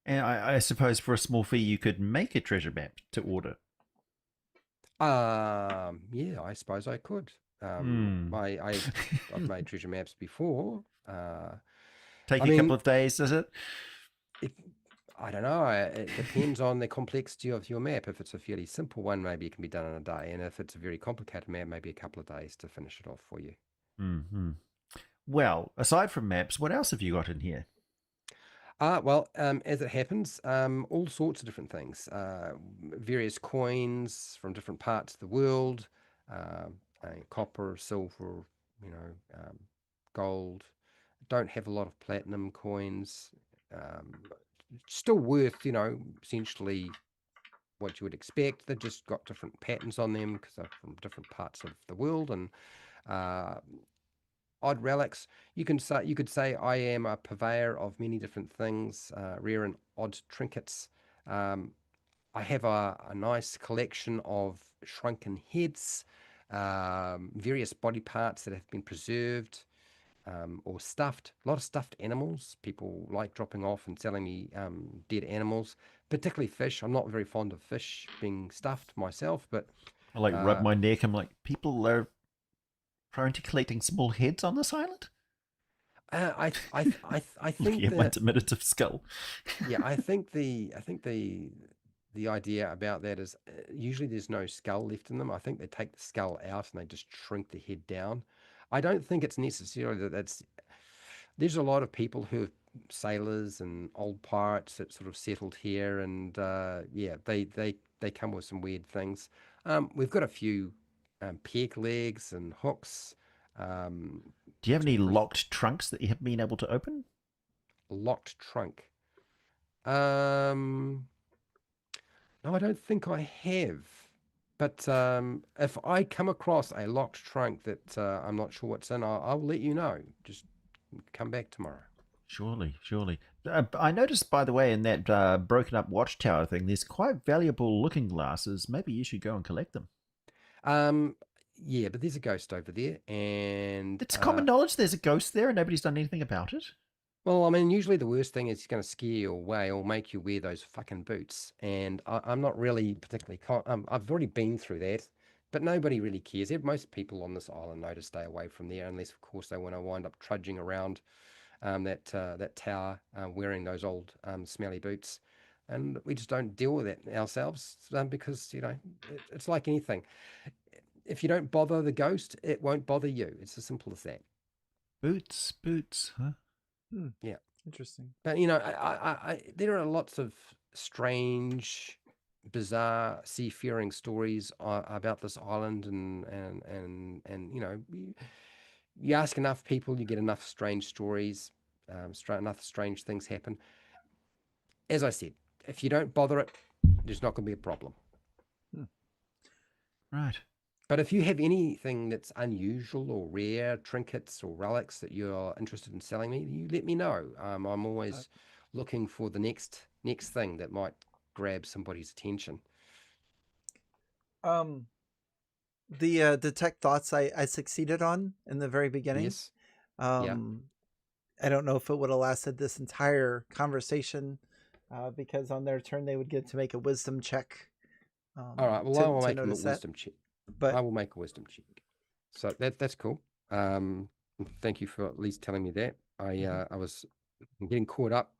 And I suppose for a small fee you could make a treasure map to order. Yeah, I suppose I could. Hmm. I've made treasure maps before. Take I a couple mean, of days, does it? if I don't know, it depends on the complexity of your map. If it's a fairly simple one, maybe it can be done in a day, and if it's a very complicated map, maybe a couple of days to finish it off for you. Hmm. Well, aside from maps, what else have you got in here? Well, as it happens, all sorts of different things, various coins from different parts of the world, copper, silver, gold. Don't have a lot of platinum coins. Still worth, essentially what you would expect. They've just got different patterns on them because they're from different parts of the world and uh, odd relics. You could say I am a purveyor of many different things, rare and odd trinkets. Um, I have a nice collection of shrunken heads, various body parts that have been preserved or stuffed. A lot of stuffed animals. People like dropping off and selling me dead animals, particularly fish. I'm not very fond of fish being stuffed myself, but I like rub uh, my neck. I'm like, people are prone to collecting small heads on this island? I Looking think at my that diminutive skull. yeah, I think the idea about that is usually there's no skull left in them. I think they take the skull out and they just shrink the head down. I don't think it's necessarily that that's. There's a lot of people who are sailors and old pirates that sort of settled here, and yeah, they come with some weird things. We've got a few peg legs and hooks. Um, Do you have some any pretty locked trunks that you haven't been able to open? locked trunk. Um, No, I don't think I have. But if I come across a locked trunk that I'm not sure what's in, I'll let you know. Just come back tomorrow. Surely, surely. I noticed, by the way, in that broken up watchtower thing, there's quite valuable looking glasses. Maybe you should go and collect them. Um, yeah, but there's a ghost over there, and It's common knowledge there's a ghost there and nobody's done anything about it. well, I mean, usually the worst thing is he's going to scare you away or make you wear those fucking boots. And I'm not really particularly. I've already been through that, but nobody really cares. Most people on this island know to stay away from there, unless, of course, they want to wind up trudging around that tower wearing those old smelly boots. And we just don't deal with it ourselves because it's like anything. If you don't bother the ghost, it won't bother you. It's as simple as that. Boots, boots, huh? Yeah. Interesting. But there are lots of strange, bizarre, seafaring stories about this island, and you ask enough people, you get enough strange stories, enough strange things happen. As I said, if you don't bother it, there's not going to be a problem. Right. But if you have anything that's unusual or rare, trinkets or relics that you're interested in selling me, you let me know. I'm Uh, always looking for the next thing that might grab somebody's attention. The detect thoughts I succeeded on in the very beginning. Yes. I don't know if it would have lasted this entire conversation, because on their turn they would get to make a wisdom check. All right. Well, I will make a notice that. wisdom check. But I will make a wisdom check. So that's cool. Thank you for at least telling me that. I was getting caught up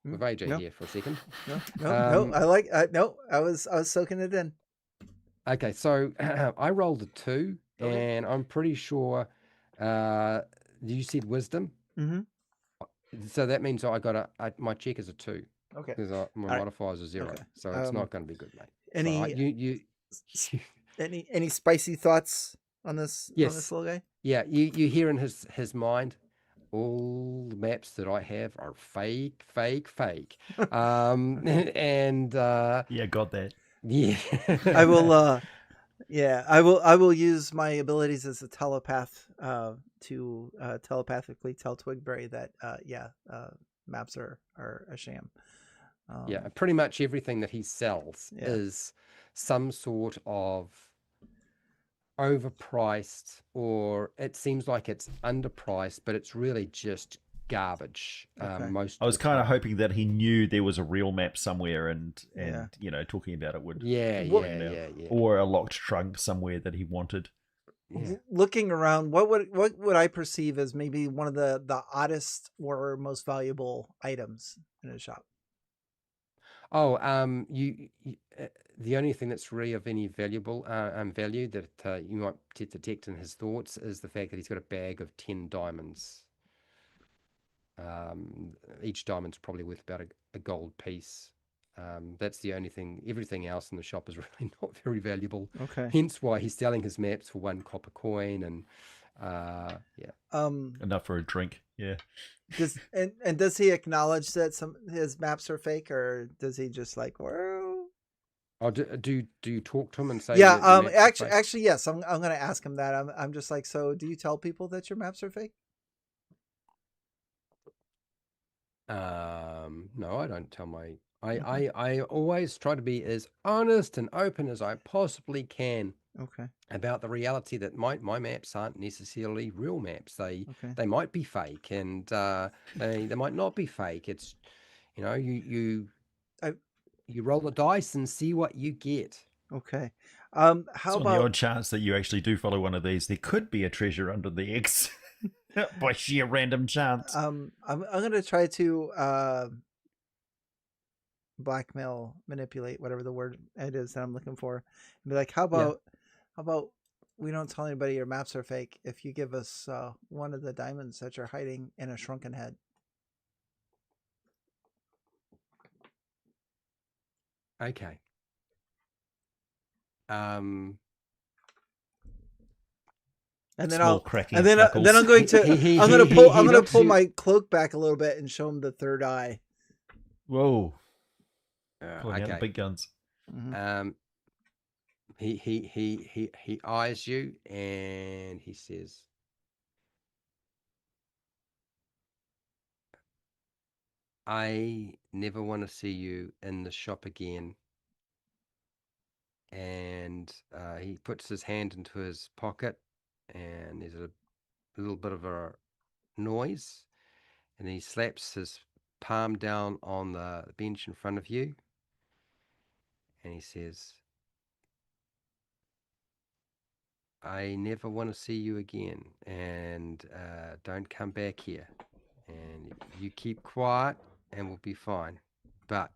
with AJ here for a second. No. I was soaking it in. Okay, so I rolled a 2, Okay. and I'm pretty sure you said wisdom. Mm-hmm. So that means I got my check is a 2 Okay. because my All right. modifier is a 0. Okay. So it's not going to be good, mate. Any So any spicy thoughts on this Yes. little guy? Yeah, you hear in his mind, all the maps that I have are fake. And Yeah, got that. yeah, I will. Yeah, I will use my abilities as a telepath to telepathically tell Twigberry that maps are a sham. Yeah, pretty much everything that he sells Yeah. is some sort of overpriced, or it seems like it's underpriced, but it's really just garbage. Okay. Most I was of the kind of time. hoping that he knew there was a real map somewhere, and Yeah. you know, talking about it would Yeah, Well, yeah. or a locked trunk somewhere that he wanted. Yeah. Looking around, what would I perceive as maybe one of the oddest or most valuable items in a shop? Oh, the only thing that's really of any valuable value that you might detect in his thoughts is the fact that he's got a bag of 10 diamonds. Each diamond's probably worth about a gold piece. That's the only thing. Everything else in the shop is really not very valuable. Okay. Hence why he's selling his maps for 1 copper coin, and yeah. Enough for a drink. Yeah. Does he acknowledge that his maps are fake, or does he just like, well? Oh, do you talk to him and say? Yeah. that your maps are fake? Actually, yes. I'm going to ask him that. I'm just like, so do you tell people that your maps are fake? No, I don't tell my. I always try to be as honest and open as I possibly can Okay. about the reality that my maps aren't necessarily real maps. They Okay. might be fake, and they might not be fake. It's you roll the dice and see what you get. Okay. How So on the about odd chance that you actually do follow one of these, there could be a treasure under the eggs by sheer random chance. I'm going to try to blackmail, manipulate, whatever the word it is that I'm looking for, and be like, how about we don't tell anybody your maps are fake if you give us one of the diamonds that you're hiding in a shrunken head. Okay. And then Small cracking then knuckles. I'm going to I'm going to pull my cloak back a little bit and show him the third eye. Whoa. Pulling out the Okay. big guns. Mm-hmm. He eyes you and he says, I never want to see you in the shop again. And he puts his hand into his pocket, and there's a little bit of a noise, and he slaps his palm down on the bench in front of you, and he says, I never want to see you again, and don't come back here, and you keep quiet and we'll be fine. But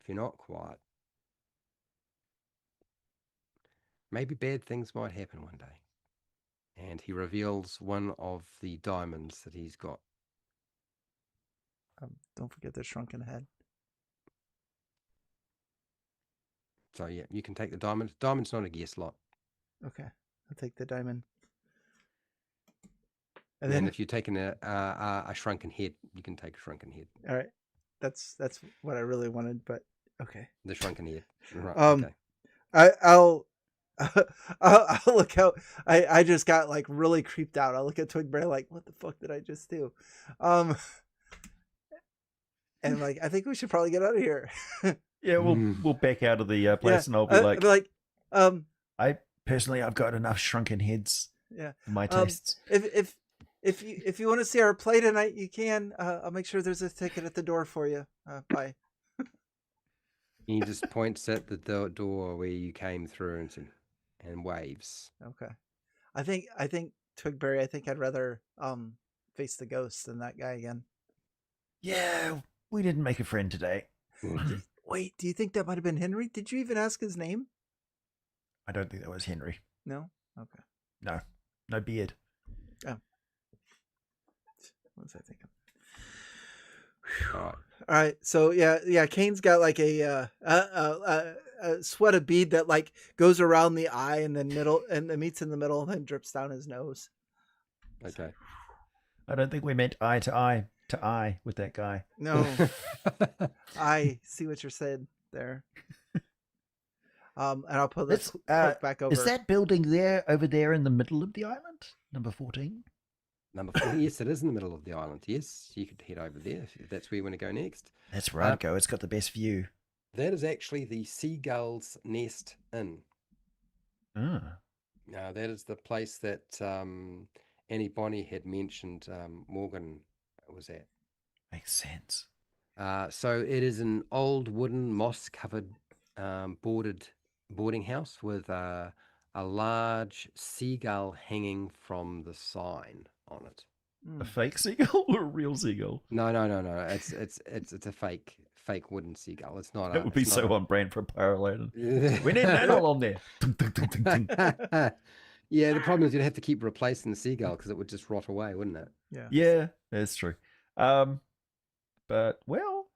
if you're not quiet, maybe bad things might happen one day. And he reveals one of the diamonds that he's got. Don't forget the shrunken head. So yeah, you can take the diamond. Diamond's not a gear slot. Okay, I'll take the diamond. And then if you're taking a shrunken head, you can take a shrunken head. All right, that's what I really wanted, but okay. The shrunken head. Right. Okay. I'll look out. I just got like really creeped out. I'll look at Twigberry like, what the fuck did I just do? and like, I think we should probably get out of here. Yeah, we'll back out of the place, and I'll be I'd like, um, I've got enough shrunken heads yeah. for my tastes. If you want to see our play tonight, you can. I'll make sure there's a ticket at the door for you. Bye. He just points at the door where you came through and waves. Okay. I think Twigberry. I think I'd rather face the ghost than that guy again. Yeah, we didn't make a friend today. Wait, do you think that might have been Henry? Did you even ask his name? I don't think that was Henry. No. Okay. No beard. Oh. What was I thinking? All right. All right. So yeah. Kane's got like a sweat of bead that like goes around the eye and then meets in the middle and then drips down his nose. Okay. I don't think we meant eye to eye with that guy. No, I see what you're saying there. And I'll put this cloak back over. Is that building over there in the middle of the island? Number 14? Number 4. Yes, it is in the middle of the island. Yes, you could head over there if that's where you want to go next. That's where I'd go. It's got the best view. That is actually the Seagull's Nest Inn. Ah. Now, that is the place that Annie Bonny had mentioned Morgan was at. Makes sense. So it is an old wooden moss-covered boarding house with a large seagull hanging from the sign on it. A fake seagull or a real seagull? No. It's a fake wooden seagull. It's not. That would be so on brand for a Paralone. Yeah. We need an animal on there. Yeah, the problem is you'd have to keep replacing the seagull because it would just rot away, wouldn't it? Yeah. Yeah, that's true. But well,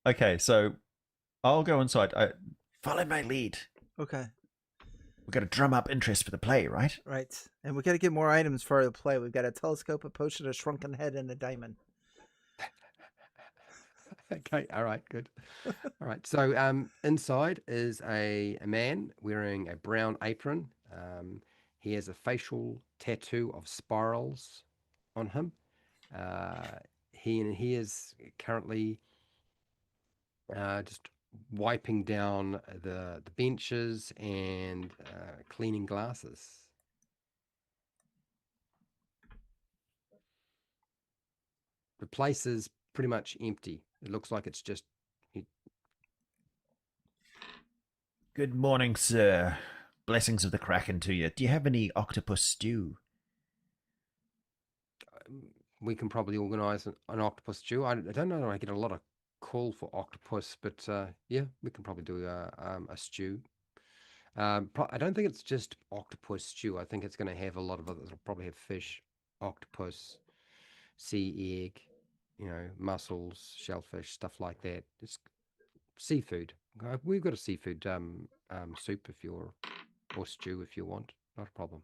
okay, so I'll go inside. Follow my lead. Okay. We've got to drum up interest for the play, right? Right. And we got to get more items for the play. We've got a telescope, a potion, a shrunken head, and a diamond. Okay, all right, good. All right, so inside is a man wearing a brown apron. He has a facial tattoo of spirals on him. He is currently just wiping down the benches and cleaning glasses. The place is pretty much empty. It looks like it's just... Good morning, sir. Blessings of the Kraken to you. Do you have any octopus stew? We can probably organise an octopus stew. I don't know that I get a lot of call for octopus, but yeah, we can probably do a stew. I don't think it's just octopus stew. I think it's going to have a lot of others. It'll probably have fish, octopus, sea egg, mussels, shellfish, stuff like that. It's seafood. We've got a seafood soup or stew if you want. Not a problem.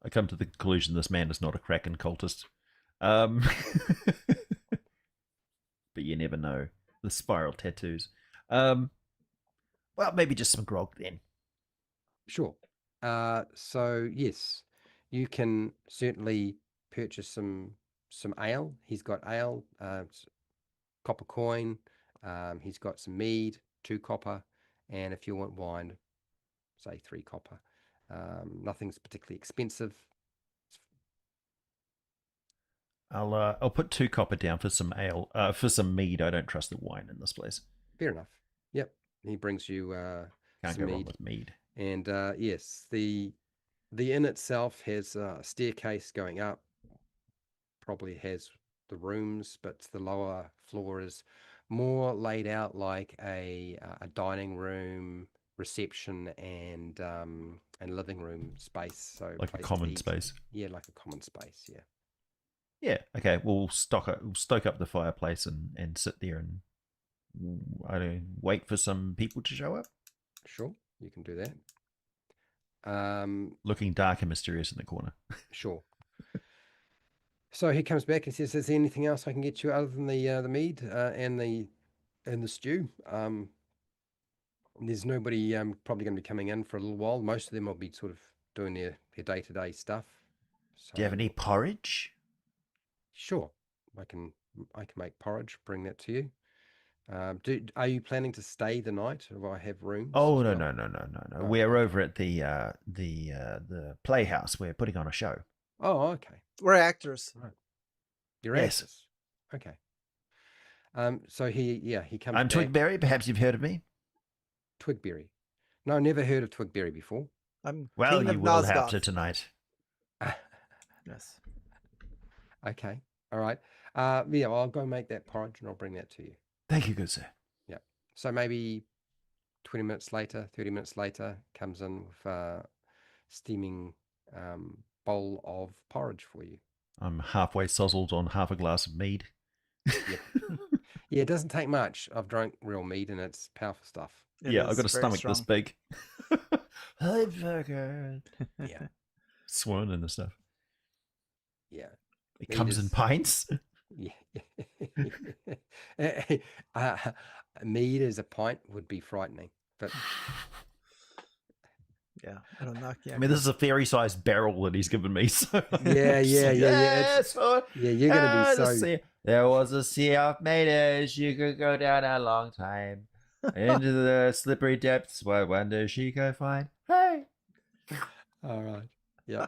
I come to the conclusion this man is not a Kraken cultist. But you never know. The spiral tattoos. Well, maybe just some grog then. Sure. So yes, you can certainly purchase some ale. He's got ale, copper coin. He's got some mead, 2 copper, and if you want wine, say 3 copper. Nothing's particularly expensive. I'll put 2 copper down for some ale. For some mead. I don't trust the wine in this place. Fair enough. Yep. He brings you Can't some go wrong mead. with mead. And yes, the inn itself has a staircase going up. Probably has the rooms, but the lower floor is more laid out like a dining room, reception, and living room space. So Like a place to common eat. space. Yeah, like a common space. Yeah. Yeah, okay. We'll stoke up the fireplace and sit there and wait for some people to show up. Sure, you can do that. Looking dark and mysterious in the corner. Sure. So he comes back and says, "Is there anything else I can get you other than the mead and the stew?" There's nobody probably going to be coming in for a little while. Most of them will be sort of doing their day-to-day stuff. So, Do you have any porridge? Sure, I can I can make porridge. Bring that to you. Are you planning to stay the night, or will I have rooms? Oh as no well? no no no no no. Oh, We're okay. over at the playhouse. We're putting on a show. Oh, okay. We're actors. Right. You're Yes. actors. Okay. So he comes I'm back. Twigberry. Perhaps you've heard of me. Twigberry. No, never heard of Twigberry before. I'm Well, King you of will have to Nosgoth. tonight. Yes. Okay. All right. Well, I'll go make that porridge and I'll bring that to you. Thank you, good sir. Yeah. So maybe 20 minutes later, 30 minutes later, comes in with a steaming bowl of porridge for you. I'm halfway sozzled on half a glass of mead. Yep. Yeah, it doesn't take much. I've drunk real mead and it's powerful stuff. It I've is got a very stomach strong. this big. I'm fucking Yeah. swollen and stuff. Yeah. It Mead comes in is- pints. Yeah. Mead as a pint would be frightening, but Yeah, I don't knock you. I mean, this is a fairy-sized barrel that he's given me. So Yeah. Yes, Yeah, you're gonna be so. There was a sea of maidens. You could go down a long time into the slippery depths. What wonder she could find? Hey. All right. Yeah.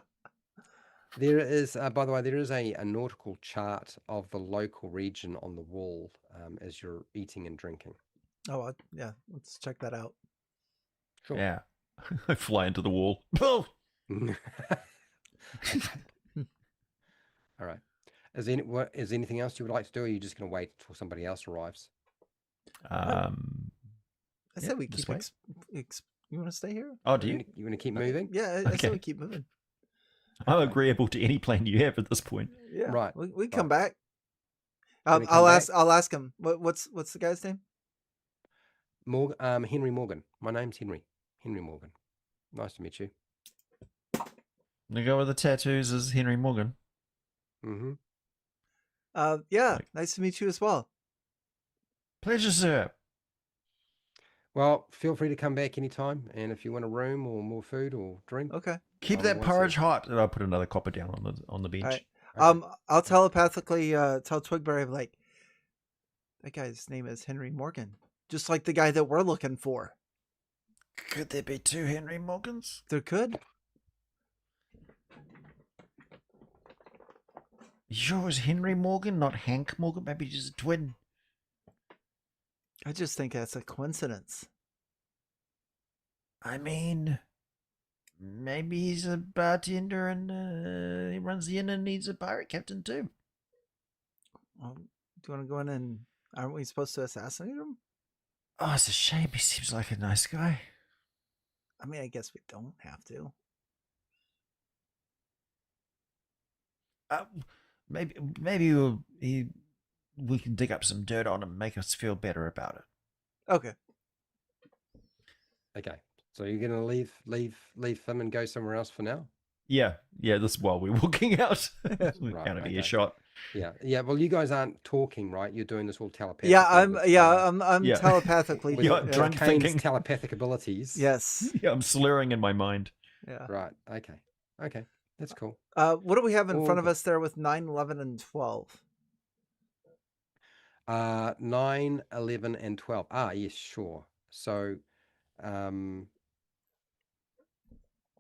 There is, by the way, there is a nautical chart of the local region on the wall as you're eating and drinking. Oh, yeah. Let's check that out. Sure. Yeah. I fly into the wall. All right. Is anything else you would like to do, or are you just going to wait until somebody else arrives? I Yeah, said we just keep. wait. You want to stay here? Oh, do you? You want to keep moving? Yeah, I said Okay. we keep moving. I'm Okay. agreeable to any plan you have at this point. Yeah, Right. We come Right. back. Can we come I'll back? ask. I'll ask him. What's the guy's name? Henry Morgan. My name's Henry. Henry Morgan. Nice to meet you. The guy with the tattoos is Henry Morgan. Mm-hmm. Yeah. Like- Nice to meet you as well. Pleasure, sir. Well, feel free to come back anytime, and if you want a room or more food or drink, Okay. Keep Oh, that what's porridge it? hot, and I'll put another copper down on the bench. All right. Okay. I'll telepathically tell Twigberry like that guy's name is Henry Morgan, just like the guy that we're looking for. Could there be two Henry Morgans? There could. You sure it was Henry Morgan, not Hank Morgan? Maybe just a twin. I just think that's a coincidence. I mean, maybe he's a bartender and he runs the inn and needs a pirate captain too. Well, do you want to go in and aren't we supposed to assassinate him? Oh, it's a shame. He seems like a nice guy. I mean, I guess we don't have to. Maybe we can dig up some dirt on him and make us feel better about it. Okay. Okay. So you're gonna leave him and go somewhere else for now? Yeah, this is while we're walking out. We're Right, out of okay. earshot. Yeah. Well, you guys aren't talking, right? You're doing this all telepathically. Yeah, I'm. with, Yeah, I'm Yeah. telepathically. with, You're with drunk Kane's thinking. telepathic abilities. Yes. Yeah, I'm slurring in my mind. Yeah. Right. Okay. That's cool. What do we have in front of Okay. us there with 9, 11, and 12? 9, 11, and 12. Yes, sure. So,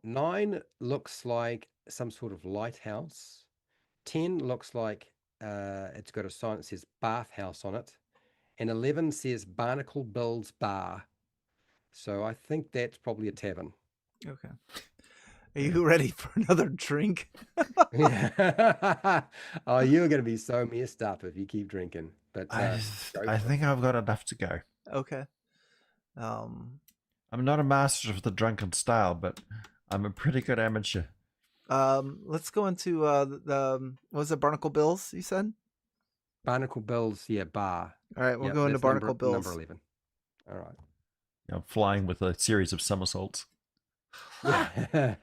9 looks like some sort of lighthouse. 10 looks like it's got a sign that says bathhouse on it. And 11 says Barnacle Bill's Bar. So I think that's probably a tavern. Okay. Are you ready for another drink? Oh, you're going to be so messed up if you keep drinking. But I go for it. think I've got enough to go. Okay. I'm not a master of the drunken style, but I'm a pretty good amateur. Let's go into the what was it, Barnacle Bills? You said. Barnacle Bill's, bar. All right, we'll Yep, go into that's Barnacle number Bills. 11. All right. I'm flying with a series of somersaults. Yeah.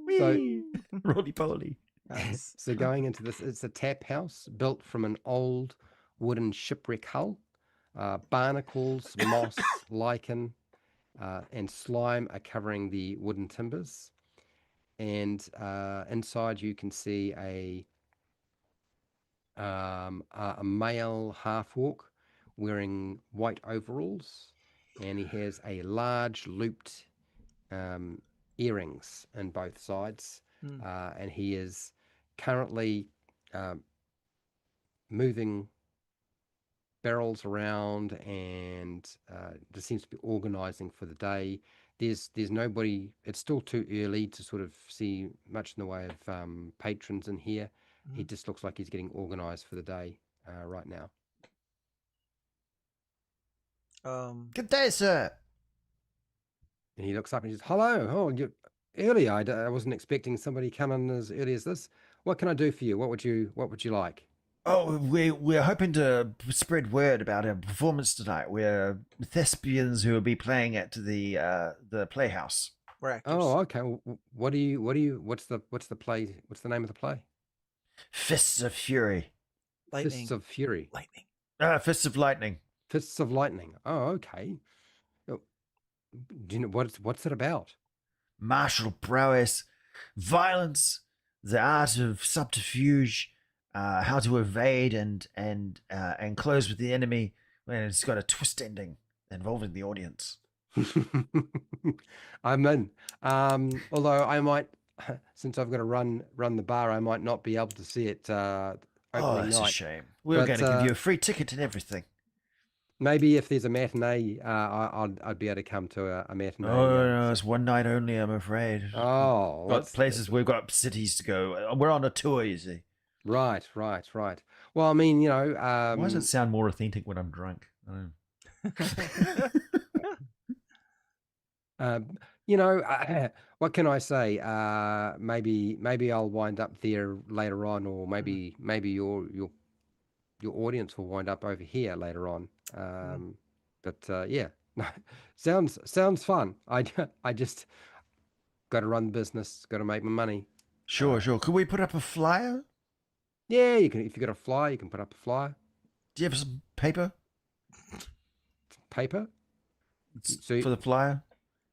Whee! Roly poly. Nice. So going into this, it's a tap house built from an old wooden shipwreck hull. Barnacles, moss, lichen, and slime are covering the wooden timbers. And inside you can see a a male half orc wearing white overalls, and he has a large looped um, earrings in both sides, Hmm. and he is currently um, moving barrels around and just seems to be organizing for the day. There's nobody. It's still too early to sort of see much in the way of patrons in here. He Mhm. just looks like he's getting organized for the day right now. Good day, sir. And he looks up and he says, "Hello, oh, you early. I wasn't expecting somebody come in as early as this. What can I do for you? What would you like?" Oh, we're hoping to spread word about our performance tonight. We're thespians who will be playing at the playhouse. We're actors. Oh, okay. What's the play? What's the name of the play? Fists of Fury. Lightning. Fists of Fury. Lightning. Fists of Lightning. Fists of Lightning. Oh, okay. Oh, do you know what's it about? Martial prowess, violence, the art of subterfuge, how to evade and close with the enemy when it's got a twist ending involving the audience. I'm in. Although I might, since I've got to run the bar, I might not be able to see it Oh, opening that's a night. shame. We were But going to give you a free ticket and everything. maybe if there's a matinee, I'd be able to come to a matinee. Oh, no, it's one night only, I'm afraid. Oh, Got places, we've got cities to go. We're on a tour, you see. right. Well, I mean, Why does it sound more authentic when I'm drunk? I don't what can I say? Maybe I'll wind up there later on, or maybe your audience will wind up over here later on. But yeah, sounds fun. I just got to run the business, got to make my money. Sure. Could we put up a flyer? Yeah, you can. If you got a flyer, you can put up a flyer. Do you have some paper Paper. So for the flyer?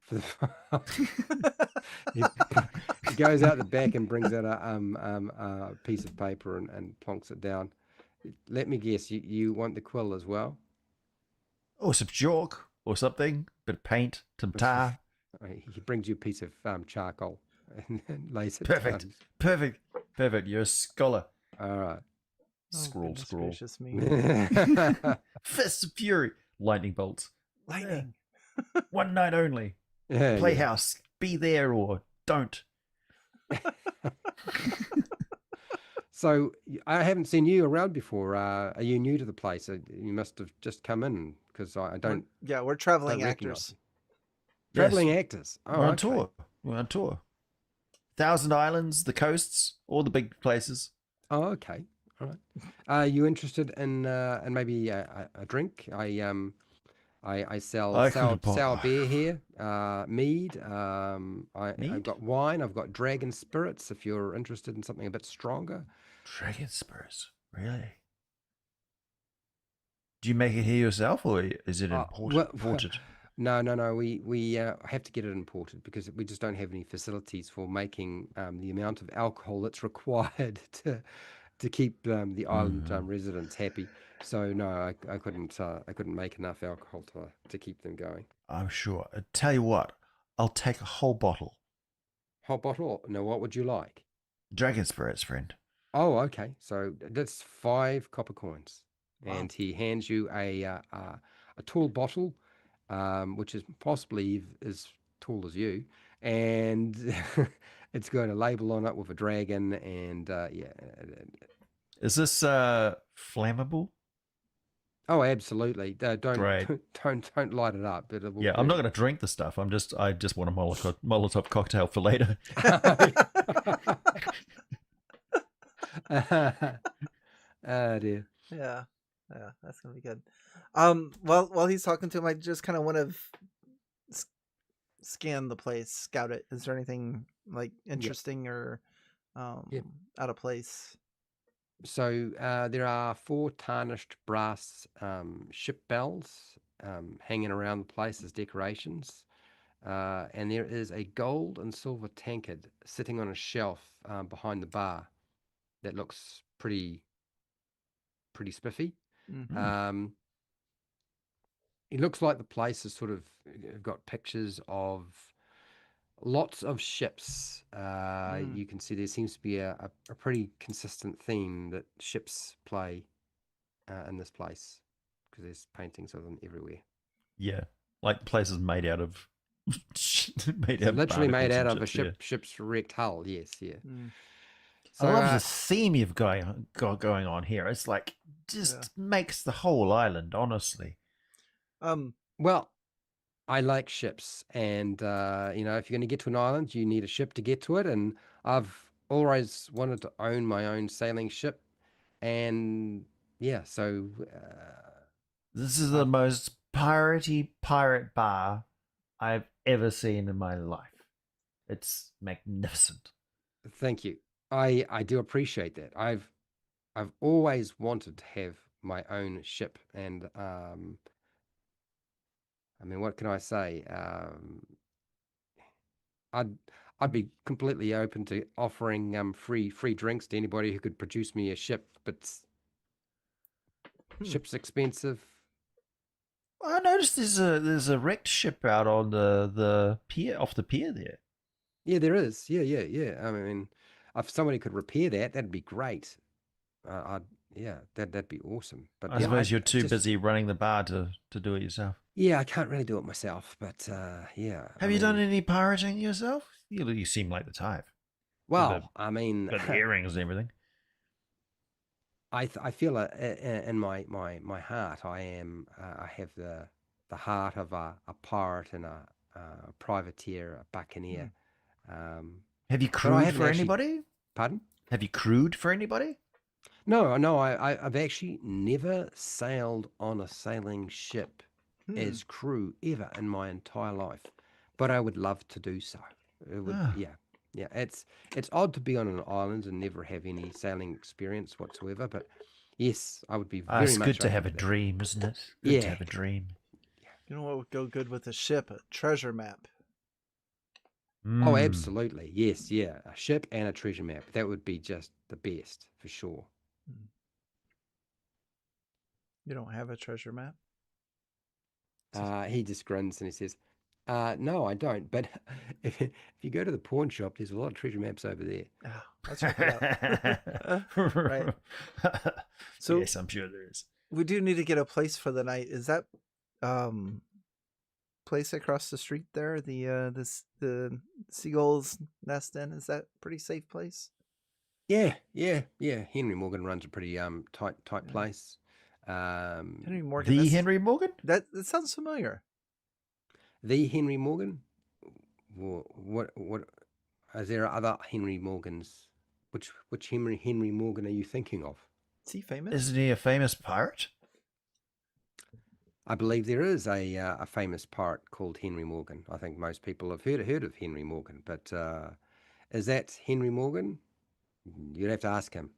for the, he, he goes out the back and brings out a piece of paper and plonks it down. Let me guess, you want the quill as well? Or some chalk or something? Bit of paint, some tar. He brings you a piece of charcoal and lays it Perfect. down. Perfect. You're a scholar. All right. Scroll. Gracious me. Fists of Fury. Lightning bolts. Lightning. One night only. Yeah, Playhouse. Be there or don't. So I haven't seen you around before. Are you new to the place? You must have just come in because I don't. We're traveling don't recognize actors. you. Traveling Yes. actors. Oh, We're on okay. tour. We're on tour. Thousand Islands, the coasts, all the big places. Oh, okay. All right. Are you interested in maybe a drink? I sell I could sour beer here, mead. I've Mead? got wine. I've got dragon spirits. If you're interested in something a bit stronger. Dragon spurs. Really? Do you make it here yourself, or is it imported? No. We have to get it imported because we just don't have any facilities for making the amount of alcohol that's required to keep the island residents happy. So no, I couldn't make enough alcohol to keep them going. I'm sure. I tell you what, I'll take a whole bottle. Whole bottle? No, what would you like? Dragon spirits, friend. Oh, okay. So that's 5 copper coins, Wow. and he hands you a tall bottle, which is possibly as tall as you, and it's got a label on it with a dragon, and Is this flammable? Oh, absolutely. Don't Great. don't light it up. It will Yeah, I'm not burn. going to drink the stuff. I just want a Molotov cocktail for later. Oh dear. Yeah, that's gonna be good. While he's talking to him, I just kind of want to scan the place, scout it. Is there anything like interesting or Yep. out of place? So there are 4 tarnished brass ship bells hanging around the place as decorations. And there is a gold and silver tankard sitting on a shelf behind the bar that looks pretty pretty spiffy. Mm. It looks like the place has sort of got pictures of lots of ships. Mm. You can see there seems to be a pretty consistent theme that ships play in this place because there's paintings of them everywhere. Yeah, like places made out of made So out of literally made barnacles out and of a chips. Yeah. ship's wrecked hull. Yes, yeah. Mm. I So love the theme you've going on here. It's like Yeah. just makes the whole island, honestly. well, I like ships, and you know, if you're going to get to an island, you need a ship to get to it. And I've always wanted to own my own sailing ship, and yeah, so This is the I've most piratey pirate bar I've ever seen in my life. It's magnificent. thank you. I do appreciate that. I've always wanted to have my own ship, and I mean, what can I say? I'd I'd be completely open to offering free drinks to anybody who could produce me a ship, but Hmm. ship's expensive. I noticed there's a wrecked ship out on the pier off the pier there. Yeah, there is. Yeah. I mean, if somebody could repair that, that'd be great. I'd yeah, that'd be awesome. But I yeah, suppose you're I too just busy running the bar to do it yourself. yeah, I can't really do it myself. But yeah, I Have you done mean, any pirating yourself? You seem like the type. well, I mean, Got the earrings and everything. I feel in my heart, I have the heart of a pirate and a privateer, a buccaneer. Um, Have you but I crewed haven't for actually. anybody? Pardon? Have you crewed for anybody? No. I've actually never sailed on a sailing ship Hmm. as crew ever in my entire life, but I would love to do so. It would, Ah. yeah. It's odd to be on an island and never have any sailing experience whatsoever, but yes, I would be very It's good much to open have to a that. dream, isn't it? Good to Yeah, have a dream. You know what would go good with a ship? A treasure map. Oh, Mm. absolutely. Yes, yeah. A ship and a treasure map. That would be just the best for sure. Hmm. You don't have a treasure map? He just grins and he says, no, I don't. But if you go to the pawn shop, there's a lot of treasure maps over there. Ah, I'll check it out. Right. So yes, I'm sure there is. we do need to get a place for the night. Is that place across the street there, the Seagull's Nest Inn, is that a pretty safe place? Yeah. Henry Morgan runs a pretty tight Yeah. place. Henry Morgan. The Henry Morgan? That sounds familiar. The Henry Morgan. What is there other Henry Morgans? Which Henry Morgan are you thinking of? Is he famous? Isn't he a famous pirate? I believe there is a famous pirate called Henry Morgan. I think most people have heard of Henry Morgan, but is that Henry Morgan? You'd have to ask him.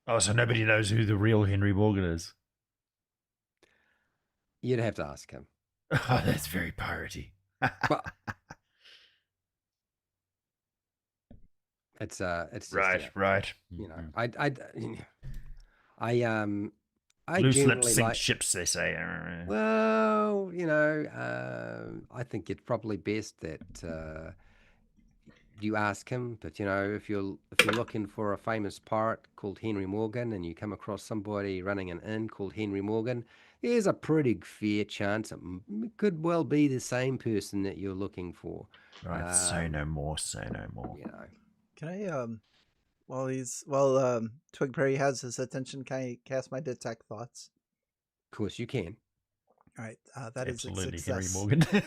Oh, so nobody knows who the real Henry Morgan is. You'd have to ask him. Oh, that's very piratey. But it's just right. you know, Mhm. I Loose lips generally sink like. ships, they say. Well, you know, I think it's probably best that you ask him. But you know, if you're looking for a famous pirate called Henry Morgan, and you come across somebody running an inn called Henry Morgan, there's a pretty fair chance it could well be the same person that you're looking for. Right, say no more, say no more. You know, Can I while Twigberry has his attention, can I cast my detect thoughts? of course you can. All right, that is Absolutely, a success. Henry Morgan.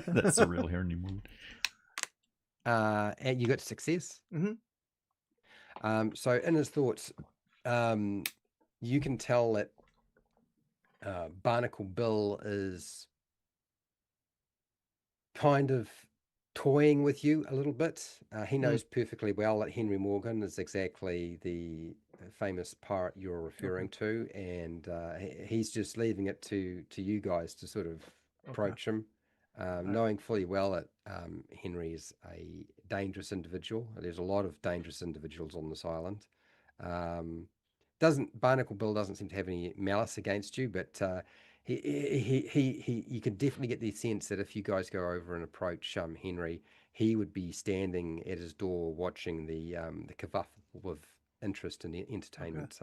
That's the real Henry Morgan. And you got success. Mm-hmm. So in his thoughts, you can tell that Barnacle Bill is kind of toying with you a little bit. He knows perfectly well that Henry Morgan is exactly the famous pirate you're referring to, and he's just leaving it to you guys to sort of approach him, knowing fully well that Henry is a dangerous individual. There's a lot of dangerous individuals on this island. Barnacle Bill doesn't seem to have any malice against you, but you can definitely get the sense that if you guys go over and approach Henry, he would be standing at his door watching the kerfuffle of interest and entertainment.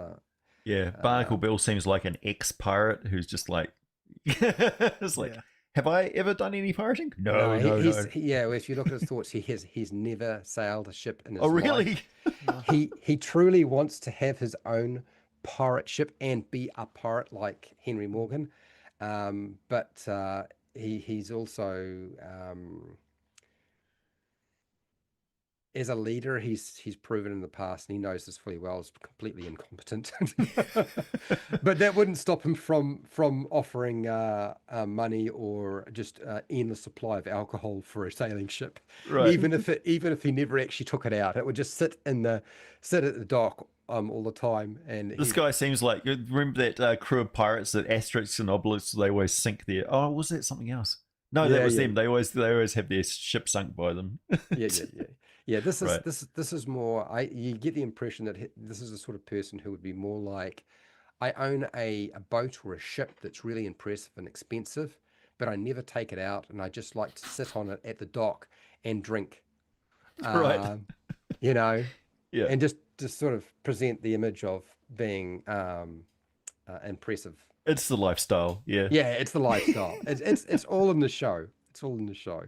Yeah, Barnacle Bill seems like an ex-pirate who's just like, it's like, Yeah. have I ever done any pirating? No, yeah. If you look at his thoughts, he's never sailed a ship in his Oh, life. really? He truly wants to have his own pirate ship and be a pirate like Henry Morgan, but he's also as a leader, he's proven in the past, and he knows this fully well, is completely incompetent. But that wouldn't stop him from offering money or just endless supply of alcohol for a sailing ship. Right. Even if he never actually took it out, it would just sit at the dock all the time. And This guy seems like, remember that crew of pirates that Asterix and Obelix, they always sink there. Oh, was that something else? No, that was them. They always have their ship sunk by them. Yeah, this is Right. this is more. You get the impression that this is the sort of person who would be more like, I own a boat or a ship that's really impressive and expensive, but I never take it out, and I just like to sit on it at the dock and drink, Right. Yeah, Yeah. and just sort of present the image of being impressive. It's the lifestyle. Yeah. Yeah, it's the lifestyle. It's all in the show. It's all in the show.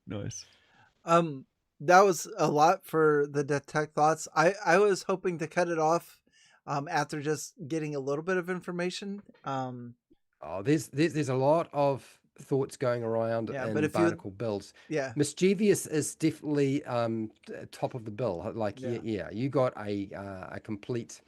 Nice. That was a lot for the detect thoughts. I was hoping to cut it off after just getting a little bit of information. There's a lot of thoughts going around in but if Barnacle builds. Yeah. Mischievous is definitely top of the bill. Like Yeah. you got a complete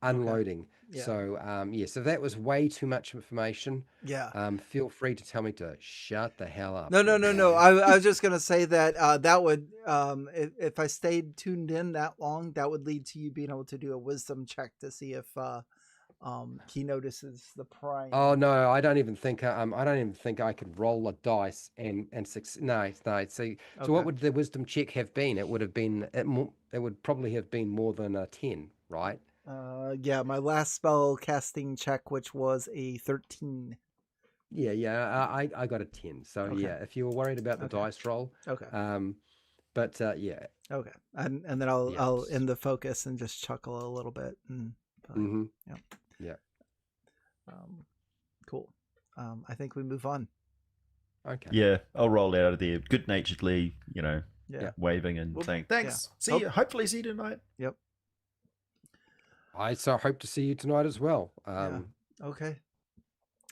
unloading. Yeah. So so that was way too much information. Yeah. Feel free to tell me to shut the hell up. No. I was just gonna say that that would if I stayed tuned in that long, that would lead to you being able to do a wisdom check to see if he notices the prying. Oh no, I don't even think I could roll a dice and no. See, so what would the wisdom check have been? It would have been it would probably have been more than a 10, right? Yeah, my last spell casting check, which was a 13. Yeah, I got a 10. So yeah, if you were worried about the dice roll, Okay. but yeah. Okay, and then I'll end the focus and just chuckle a little bit and. Yeah. Cool. I think we move on. Okay. Yeah, I'll roll out of there good naturedly, Yeah. waving and saying thanks. See you. Hopefully see you tonight. Yep. I so hope to see you tonight as well. Okay.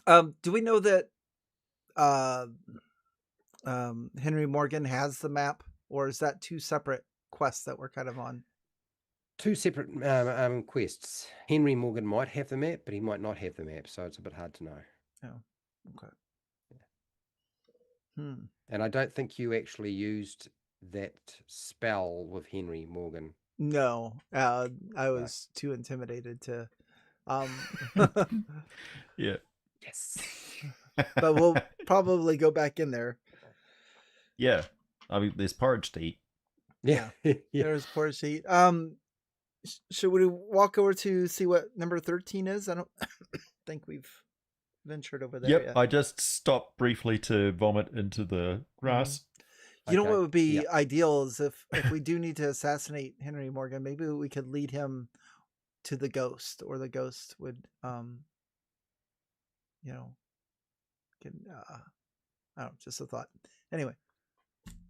Do we know that Henry Morgan has the map, or is that two separate quests that we're kind of on? Two separate quests. Henry Morgan might have the map, but he might not have the map, so it's a bit hard to know. Oh, okay. And I don't think you actually used that spell with Henry Morgan. No, I was too intimidated to. Yeah. Yes. But we'll probably go back in there. Yeah. I mean, there's porridge to eat. Yeah. There's porridge to eat. Should we walk over to see what number 13 is? I don't think we've ventured over there yet. I just stopped briefly to vomit into the grass. You know what would be ideal is if we do need to assassinate Henry Morgan, maybe we could lead him to the ghost, or the ghost would I don't know, just a thought. Anyway.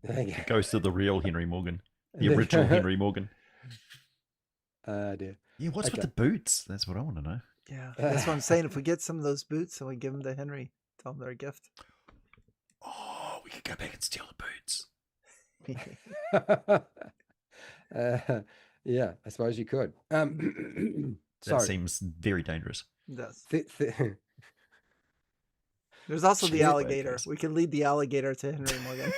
The ghost of the real Henry Morgan. The original Henry Morgan. Dear. Yeah, what's with the boots? That's what I want to know. Yeah, that's what I'm saying. If we get some of those boots and we give them to Henry, tell him they're a gift. Oh, we could go back and steal the boots. Yeah, I suppose you could. That seems very dangerous. It does. There's also the alligator. We can lead the alligator to Henry Morgan.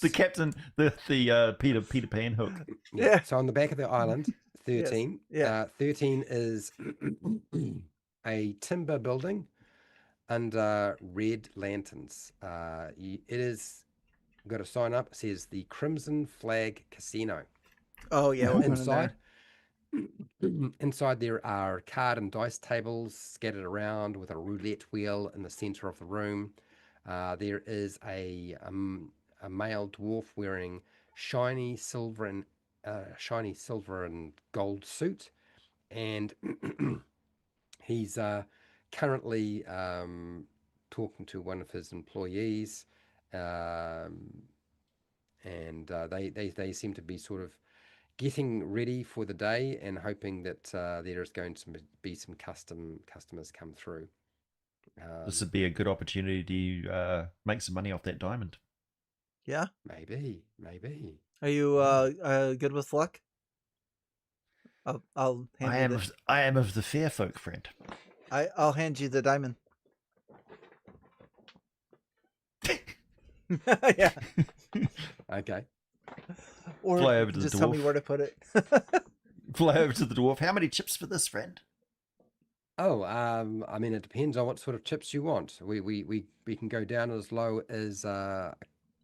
The captain, the Peter Pan hook. Yeah. So on the back of the island, 13. Yes. Yeah. 13 is a timber building under red lanterns. It is got a sign up. It says the Crimson Flag Casino. Oh yeah. Inside, Inside there are card and dice tables scattered around with a roulette wheel in the center of the room. There is a male dwarf wearing shiny silver and shiny silver and gold suit, and he's currently talking to one of his employees, um, and they seem to be sort of getting ready for the day and hoping that there is going to be some customers come through. This would be a good opportunity to make some money off that diamond. Yeah. Maybe. Are you good with luck? I'll hand you I am of the fair folk, friend. I'll hand you the diamond. Yeah. Okay. Or Fly over to the just tell me dwarf. where to put it. Fly over to the dwarf. How many chips for this, friend? Oh, I mean, it depends on what sort of chips you want. We can go down as low as a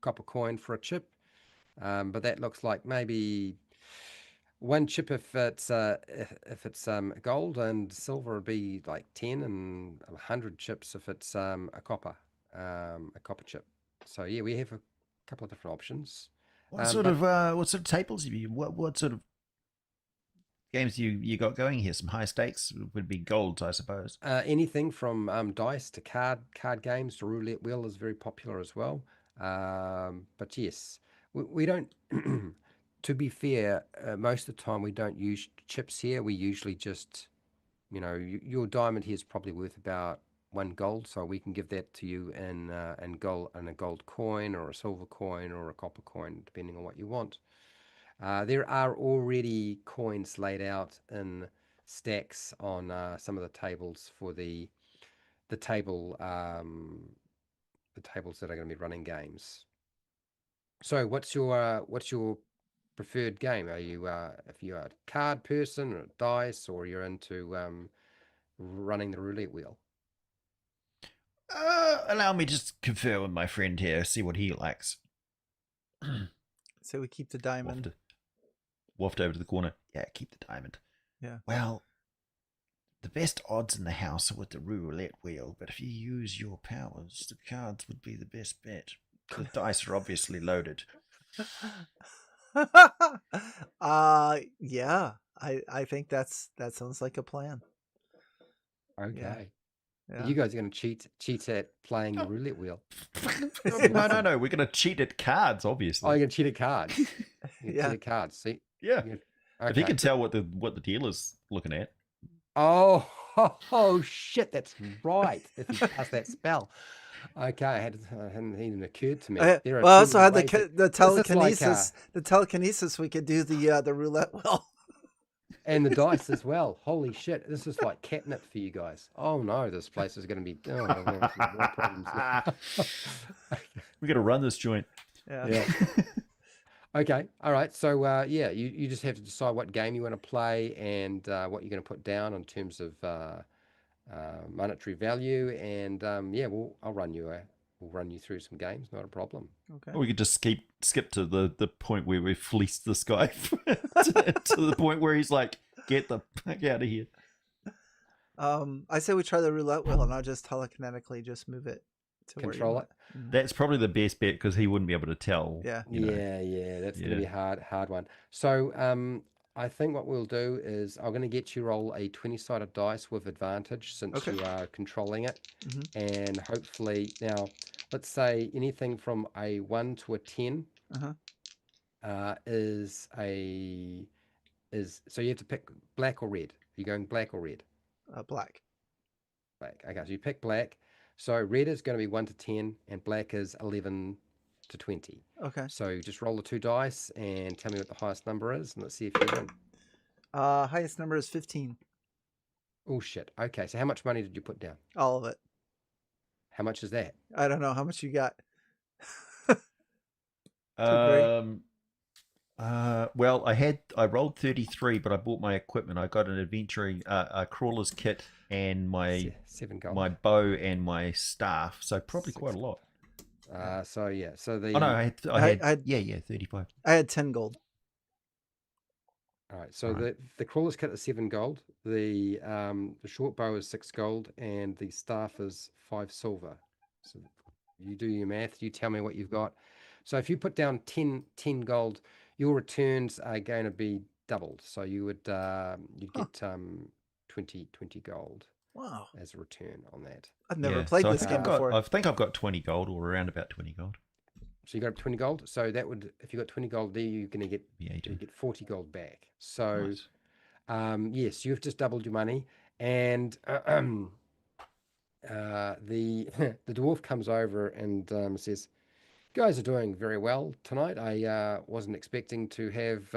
copper coin for a chip, but that looks like maybe one chip if it's gold, and silver would be like 10, and 100 chips if it's a copper chip. So yeah, we have a couple of different options. What sort of tables have you? What sort of games you got going here? Some high stakes would be gold, I suppose. Anything from dice to card games to roulette wheel is very popular as well. But yes, we don't. To be fair, most of the time we don't use chips here. We usually just, your diamond here is probably worth about 1 gold, so we can give that to you in a gold coin or a silver coin or a copper coin, depending on what you want. There are already coins laid out in stacks on some of the tables for the table the tables that are going to be running games. So, what's your preferred game? Are you if you're a card person or dice, or you're into running the roulette wheel? Allow me just to confer with my friend here, see what he likes. So we keep the diamond. Waft over to the corner. Yeah, keep the diamond. Yeah. Well, the best odds in the house are with the roulette wheel, but if you use your powers, the cards would be the best bet. The dice are obviously loaded. Yeah. I think that sounds like a plan. Okay. Yeah. You guys are going to cheat at playing the roulette wheel. No. We're going to cheat at cards, obviously. Oh, you're going to cheat at cards. Yeah. Cheat at cards. See? Yeah. Okay. If he can tell what the dealer's looking at. Oh shit, that's right. If you pass that spell. Okay, it hadn't even occurred to me. There are well, I too also many had ways the this is telekinesis. like, The telekinesis. We could do the roulette wheel. and the dice as well. Holy shit, this is like catnip for you guys. Oh no, this place is going to be more problems. We got to run this joint. Yeah. Okay, all right. So yeah, you just have to decide what game you want to play and what you're going to put down in terms of monetary value, and I'll run you we'll run you through some games. Not a problem. Okay. Or we could just skip to the point where we fleeced this guy to the point where he's like, "Get the fuck out of here." I say we try the roulette wheel, and I'll just telekinetically just move it to Control where it. you want. That's probably the best bet because he wouldn't be able to tell. Yeah. you know. Yeah, that's going to be a hard one. So I think what we'll do is I'm going to get you roll a 20-sided dice with advantage since Okay. you are controlling it, Mhm. and hopefully now let's say anything from a 1 to a 10 is so you have to pick black or red. Are you going black or red? Black. Black. Okay, so you pick black. So red is going to be 1 to 10, and black is 11 to 20. Okay. So just roll the 2 dice and tell me what the highest number is, and let's see if you win. Highest number is 15. Oh shit. Okay, so how much money did you put down? All of it. How much is that? I don't know how much you got. Well, I rolled 33, but I bought my equipment. I got an adventuring a crawler's kit and my 7 gold. my bow and my staff, so probably 6. quite a lot. So the Oh no, I had 35. I had 10 gold. All right. So Right. the crawler's kit is 7 gold. The short bow is 6 gold, and the staff is 5 silver. So you do your math. You tell me what you've got. So if you put down 10 gold, your returns are going to be doubled. So you'd Huh. get 20 gold Wow. as a return on that. I've never Yeah. played So this game before. I think I've got 20 gold, or around about 20 gold. So you got 20 gold. So that would, if you got 20 gold there, you're going to get Yeah, you get 40 gold back. So nice. yes, you've just doubled your money, and the the dwarf comes over and says, "You guys are doing very well tonight. I wasn't expecting to have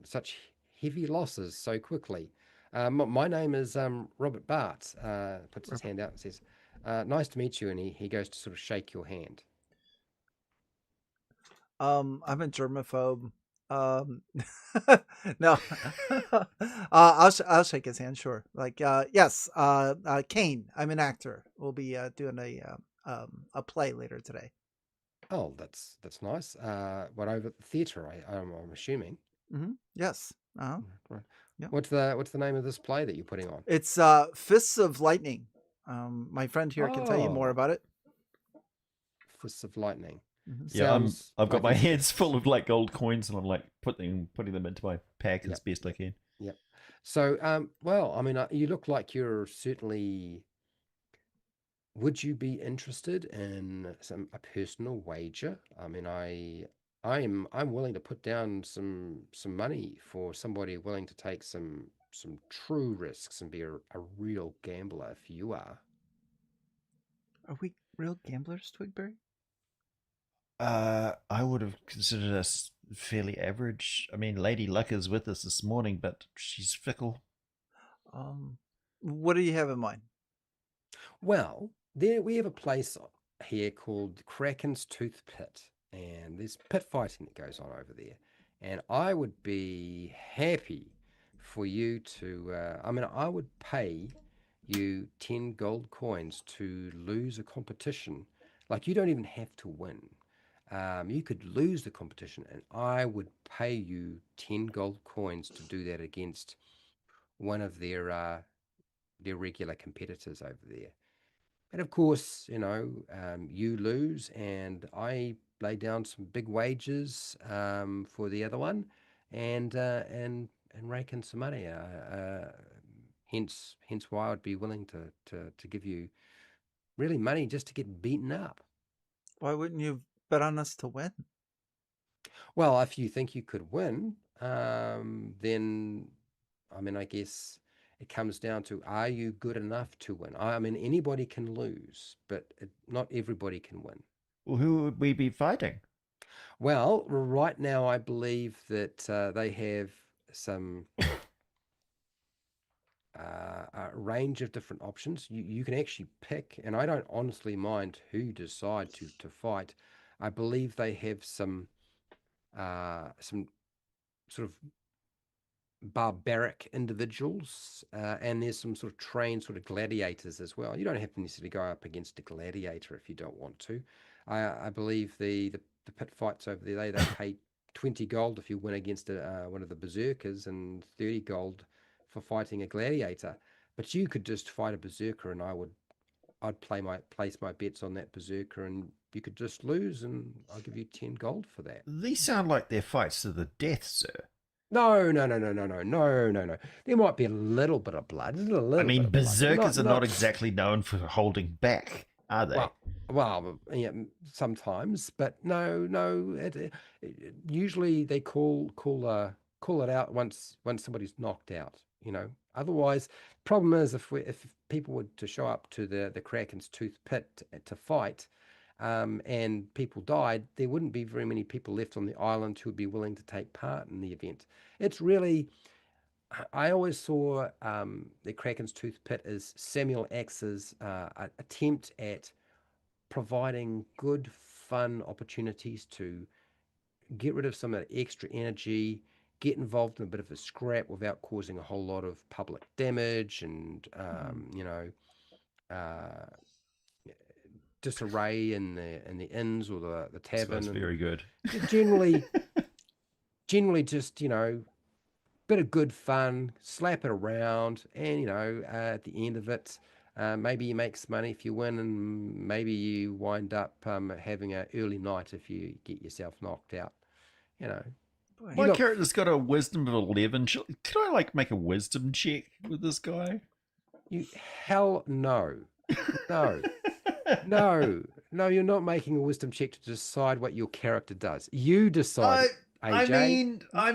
such heavy losses so quickly. My name is Robert Bart." Puts his hand out and says, "Nice to meet you." And he goes to sort of shake your hand. I'm a germaphobe. Um, no, I'll shake his hand. Sure. Like, yes, Kane. I'm an actor. We'll be doing a play later today. Oh, that's nice. What, over at the theatre? I'm assuming. Yes. Uh-huh. Right. Yeah. What's the name of this play that you're putting on? It's Fists of Lightning. My friend here can tell you more Oh, about it. Fists of Lightning. Yeah, Sounds I've got like my it's hands full of like gold coins, and I'm like putting them into my pack Yep. as best I can. Yep. So, well, I mean, you look like you're certainly. Would you be interested in a personal wager? I mean, I'm willing to put down some money for somebody willing to take some true risks and be a real gambler if you are. Are we real gamblers, Twigberry? I would have considered us fairly average. I mean, Lady Luck is with us this morning, but she's fickle. What do you have in mind? Well, there we have a place here called Kraken's Tooth Pit, and there's pit fighting that goes on over there. And I would be happy for you to. I mean, I would pay you 10 gold coins to lose a competition. Like, you don't even have to win. You could lose the competition, and I would pay you 10 gold coins to do that against one of their regular competitors over there. And of course, you lose, and I lay down some big wages for the other one, and rake in some money. Hence why I'd be willing to give you really money just to get beaten up. Why wouldn't you bet on us to win? Well, if you think you could win, then I mean, I guess it comes down to, are you good enough to win? I mean, anybody can lose, but not everybody can win. Well, who would we be fighting? Well, right now, I believe that they have some a range of different options. You can actually pick, and I don't honestly mind who you decide to fight. I believe they have some sort of barbaric individuals, and there's some sort of trained sort of gladiators as well. You don't have to necessarily go up against a gladiator if you don't want to. I believe the pit fights over there, they pay 20 gold if you win against one of the berserkers, and 30 gold for fighting a gladiator. But you could just fight a berserker, and I'd place my bets on that berserker, and you could just lose, and I'll give you 10 gold for that. These sound like they're fights to the death, sir. No, no, no, no, no, no, no, no, no. There might be a little bit of blood, just a little I mean, bit of blood. berserkers are not exactly known for holding back, are they? Well, yeah, sometimes, but no, no. Usually they call it out once somebody's knocked out. Otherwise, problem is if people were to show up to the Kraken's Tooth Pit to fight, and people died, there wouldn't be very many people left on the island who would be willing to take part in the event. It's really, I always saw the Kraken's Tooth Pit as Samuel Axe's attempt at providing good, fun opportunities to get rid of some of the extra energy, get involved in a bit of a scrap without causing a whole lot of public damage and, uh, disarray in the inns or the So that's tavern, very good. and generally just build bit of good fun, slap it around, and at the end of it, maybe you make some money if you win, and maybe you wind up having an early night if you get yourself knocked out. You know, Boy. you My look. character's got a wisdom of 11. Could I like make a wisdom check with this guy? You hell no, no, no. You're not making a wisdom check to decide what your character does. You decide, I AJ.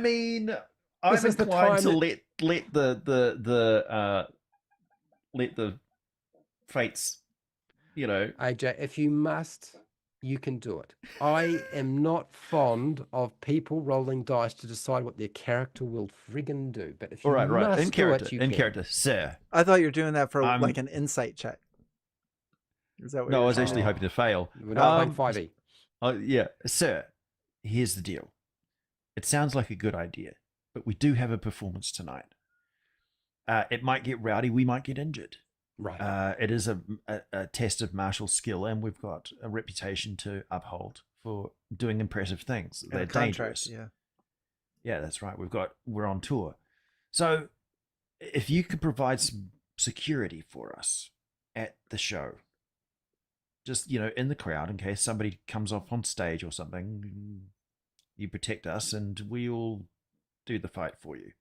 mean, This I'm is the inclined time to that- let the fates, AJ, if you must, you can do it. I am not fond of people rolling dice to decide what their character will friggin' do. But if you All right, must in do character, it, you in can. character, sir. I thought you were doing that for I'm- like an insight check. Is that what No, I you're was actually saying? hoping to fail. We're not playing 5e. Yeah, sir. Here's the deal. It sounds like a good idea, but we do have a performance tonight. It might get rowdy. We might get injured. Right. It is a test of martial skill, and we've got a reputation to uphold for doing impressive things. And They're a contract, dangerous. yeah. Yeah, that's right. We're on tour. So if you could provide some security for us at the show, just in the crowd in case somebody comes off on stage or something, you protect us and we'll do the fight for you.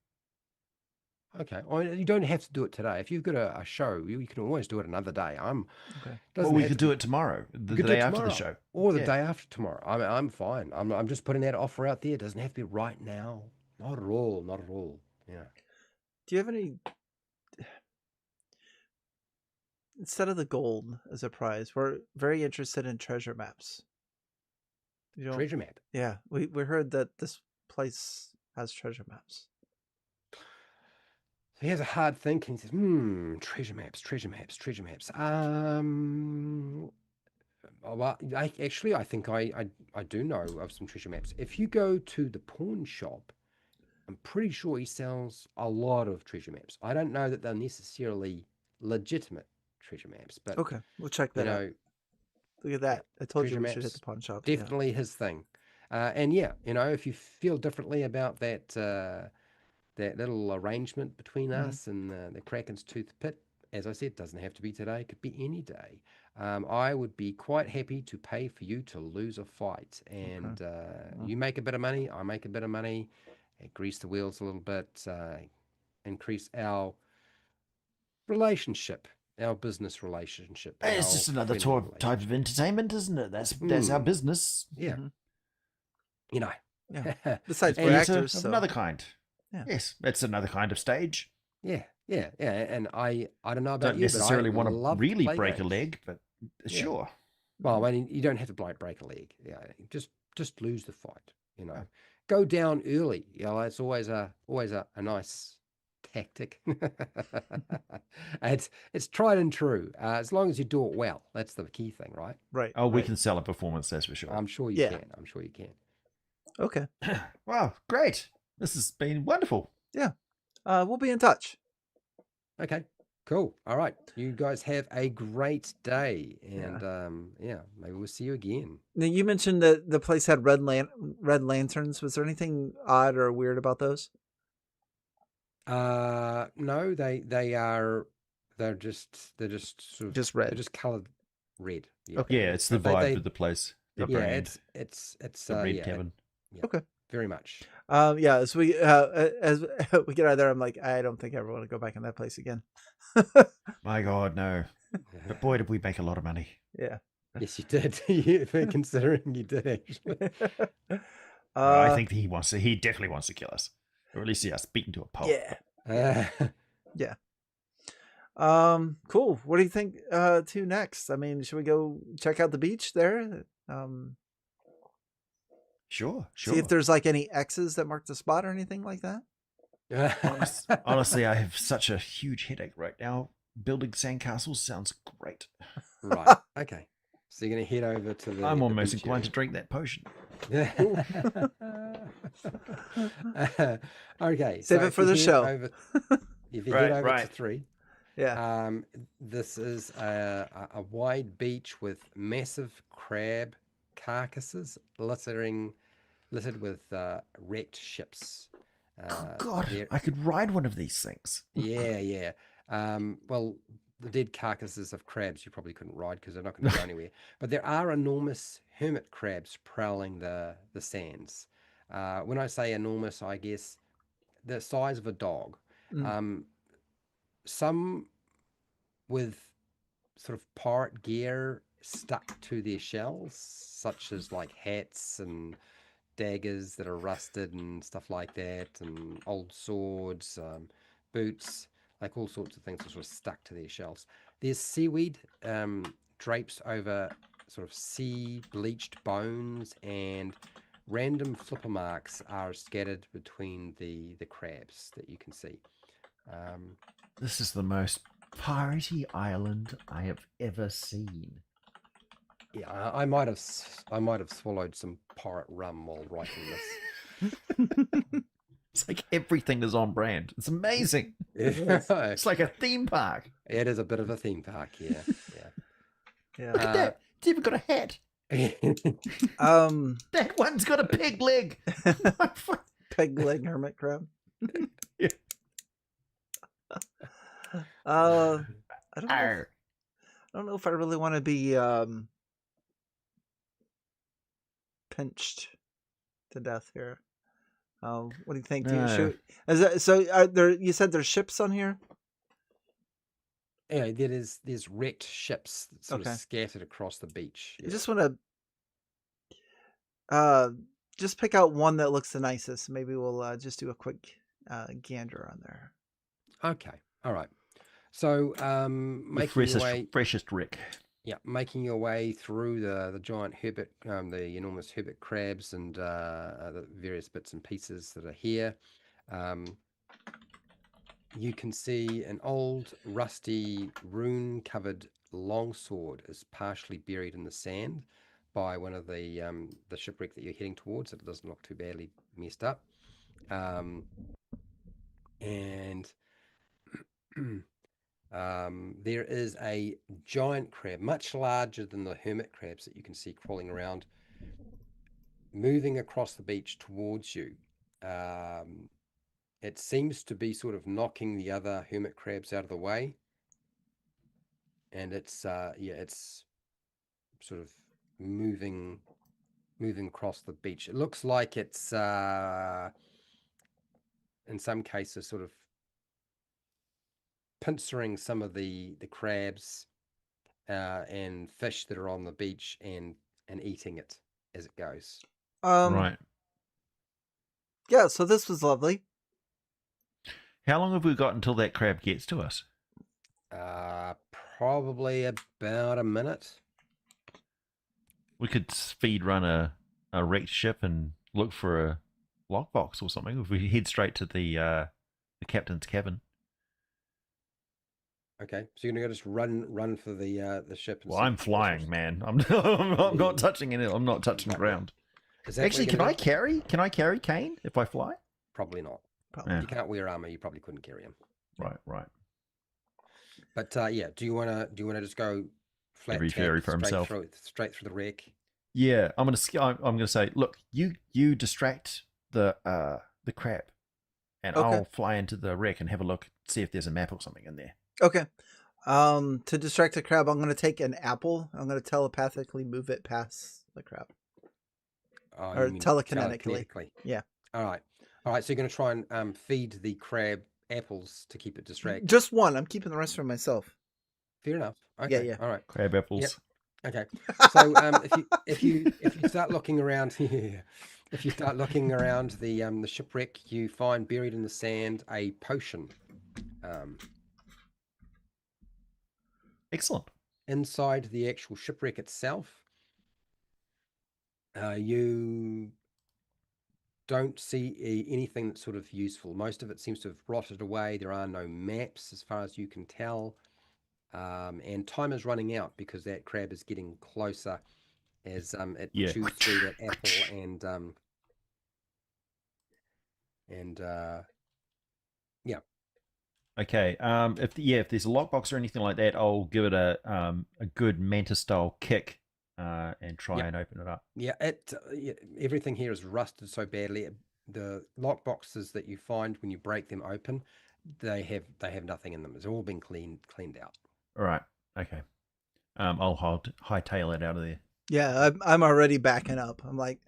Okay. Well, you don't have to do it today. If you've got a show, you can always do it another day. Okay. Well, we could do it tomorrow, the could do day it after the tomorrow, show. or the Yeah. day after tomorrow. I'm fine. I'm just putting that offer out there. It doesn't have to be right now. Not at all. Not at all. Yeah. Do you have any, instead of the gold as a prize, we're very interested in treasure maps. You don't, Treasure map. yeah, we heard that this place has treasure maps. So he has a hard think and he says, treasure maps, treasure maps, treasure maps. Well, I think I do know of some treasure maps. If you go to the pawn shop, I'm pretty sure he sells a lot of treasure maps. I don't know that they're necessarily legitimate treasure maps, but Okay, we'll check that out. Look at that. I told you treasure we should hit maps, the pawn shop. Yeah. definitely his thing. And yeah, if you feel differently about that little arrangement between us and the Kraken's Tooth Pit, as I said, doesn't have to be today. It could be any day. I would be quite happy to pay for you to lose a fight, and you make a bit of money, I make a bit of money, grease the wheels a little bit, increase our relationship, our business relationship. It's our just another friendly type of entertainment, isn't it? That's our business. Yeah. Mhm. Yeah. Besides, And we're it's actors, Of so another kind. Yeah. Yes, it's another kind of stage. Yeah. And I don't know about Don't you, necessarily but I want to love really play break a games. leg, but Yeah. sure. Well, I mean, you don't have to break a leg. Yeah, just lose the fight. Go down early. It's always a nice tactic. It's tried and true. As long as you do it well, that's the key thing, right? right. Oh, we right. can sell a performance, that's for sure. I'm sure you Yeah. can. I'm sure you can. Okay. Wow, great. This has been wonderful. We'll be in touch. Okay. Cool. All right. You guys have a great day, and maybe we'll see you again. Now, you mentioned that the place had red lanterns. Was there anything odd or weird about those? No, they're just sort of Just red. They're just colored red. Yeah. Okay. Yeah, it's the But vibe of the place. The Yeah, brand. it's the red yeah, cabin. Okay. very much. Yeah. As we we get out of there, I'm like, I don't think I ever want to go back in that place again. My God, no. But boy, did we make a lot of money. Yeah. Yes, you did. Considering you did actually. I think he definitely wants to kill us. Or at least see us beaten to a pulp. Yeah. Cool. What do you think to next? I mean, should we go check out the beach there? Sure. See if there's like any X's that mark the spot or anything like that. Honestly, I have such a huge headache right now. Building sandcastles sounds great. Right. Okay. So you're gonna head over to the. I'm the almost beach inclined to drink that potion. area. Okay. Save so it if for you the head show. If you Right, head over to right. 3, Yeah. this is a wide beach with massive crab carcasses littered with wrecked ships. Oh, God, there, I could ride one of these things. yeah. Well, the dead carcasses of crabs you probably couldn't ride because they're not going to go anywhere. But there are enormous hermit crabs prowling the sands. When I say enormous, I guess the size of a dog. Mm. Some with sort of pirate gear stuck to their shells, such as like hats and daggers that are rusted and stuff like that, and old swords, boots, like all sorts of things are sort of stuck to their shells. There's seaweed drapes over sort of sea bleached bones, and random flipper marks are scattered between the crabs that you can see. This is the most piratey island I have ever seen. Yeah, I might have swallowed some pirate rum while writing this. It's like everything is on brand. It's amazing. Yeah. It's like a theme park. It is a bit of a theme park, yeah. Yeah. Look at that. It's even got a hat. That one's got a pig leg. Peg leg hermit crab. Yeah. I don't know. Arr. I don't know if I really want to be pinched to death here. What do you think? Do you No. shoot? So are there? You said there's ships on here. Yeah, there's wrecked ships sort Okay. of scattered across the beach. I just want to just pick out one that looks the nicest. Maybe we'll just do a quick gander on there. Okay, all right. So The making your way, freshest Rick. yeah, making your way through the giant herbit, the enormous herbit crabs, and the various bits and pieces that are here. You can see an old, rusty, rune-covered longsword is partially buried in the sand by one of the shipwreck that you're heading towards. It doesn't look too badly messed up, and there is a giant crab, much larger than the hermit crabs that you can see crawling around, moving across the beach towards you. It seems to be sort of knocking the other hermit crabs out of the way, and it's it's sort of moving across the beach. It looks like it's in some cases sort of pincering some of the crabs and fish that are on the beach and eating it as it goes. Right. Yeah. So this was lovely. How long have we got until that crab gets to us? Probably about a minute. We could speed run a wrecked ship and look for a lockbox or something. If we head straight to the captain's cabin. Okay, so you're gonna go just run for the ship. And Well, see I'm if you can flying, just- man. I'm not touching any. I'm not touching ground. Is that what Actually, you're can gonna I do? carry? Can I carry Kane if I fly? Probably not. Probably. Yeah. You can't wear armor. You probably couldn't carry him. Right. But yeah, do you wanna just go flat Every tack fairy for himself. straight through the wreck? Yeah, I'm gonna say, look, you distract the crab, and Okay. I'll fly into the wreck and have a look, see if there's a map or something in there. Okay. To distract the crab, I'm going to take an apple. I'm going to telepathically move it past the crab. Oh, Or you mean telekinetically. telekinetically. Yeah. All right. So you're gonna try and feed the crab apples to keep it distracted. Just one. I'm keeping the rest for myself. Fair enough. Okay. Yeah. All right. Crab apples. Yep. Okay. So if you start looking around, if you start looking around the shipwreck, you find buried in the sand a potion. Excellent. Inside the actual shipwreck itself, you don't see anything that's sort of useful. Most of it seems to have rotted away. There are no maps as far as you can tell. And time is running out because that crab is getting closer as it Yeah. chews through that apple and yeah. Okay. If there's a lockbox or anything like that, I'll give it a good mantis style kick, and try Yep. and open it up. Yeah, everything here is rusted so badly. the lock boxes that you find when you break them open, they have nothing in them. It's all been cleaned out. All right. Okay. I'll hightail it out of there. Yeah, I'm already backing up. I'm like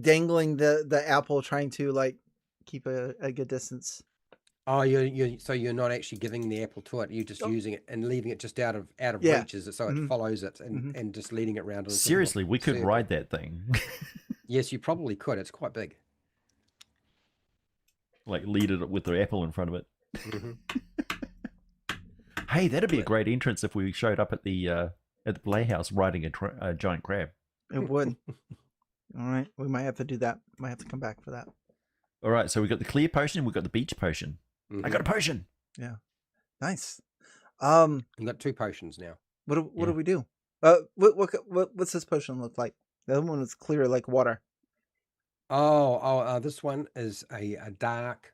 dangling the apple, trying to like keep a good distance. Oh, you're not actually giving the apple to it. You're just Oh. using it and leaving it just out of Yeah. reach, is it? So it Mhm. follows it Mhm. and just leading it around. In a sort of a Seriously, we could circle. ride that thing. Yes, you probably could. It's quite big. Like lead it with the apple in front of it. Hmm. Hey, that'd be a great entrance if we showed up at the playhouse riding a giant crab. It would. All right, we might have to do that. Might have to come back for that. All right, so we got the clear potion, we got the beach potion. I got a potion. Nice. You've got 2 potions now. What do Yeah. we do? What's this potion look like? The other one was clear like water. This one is a dark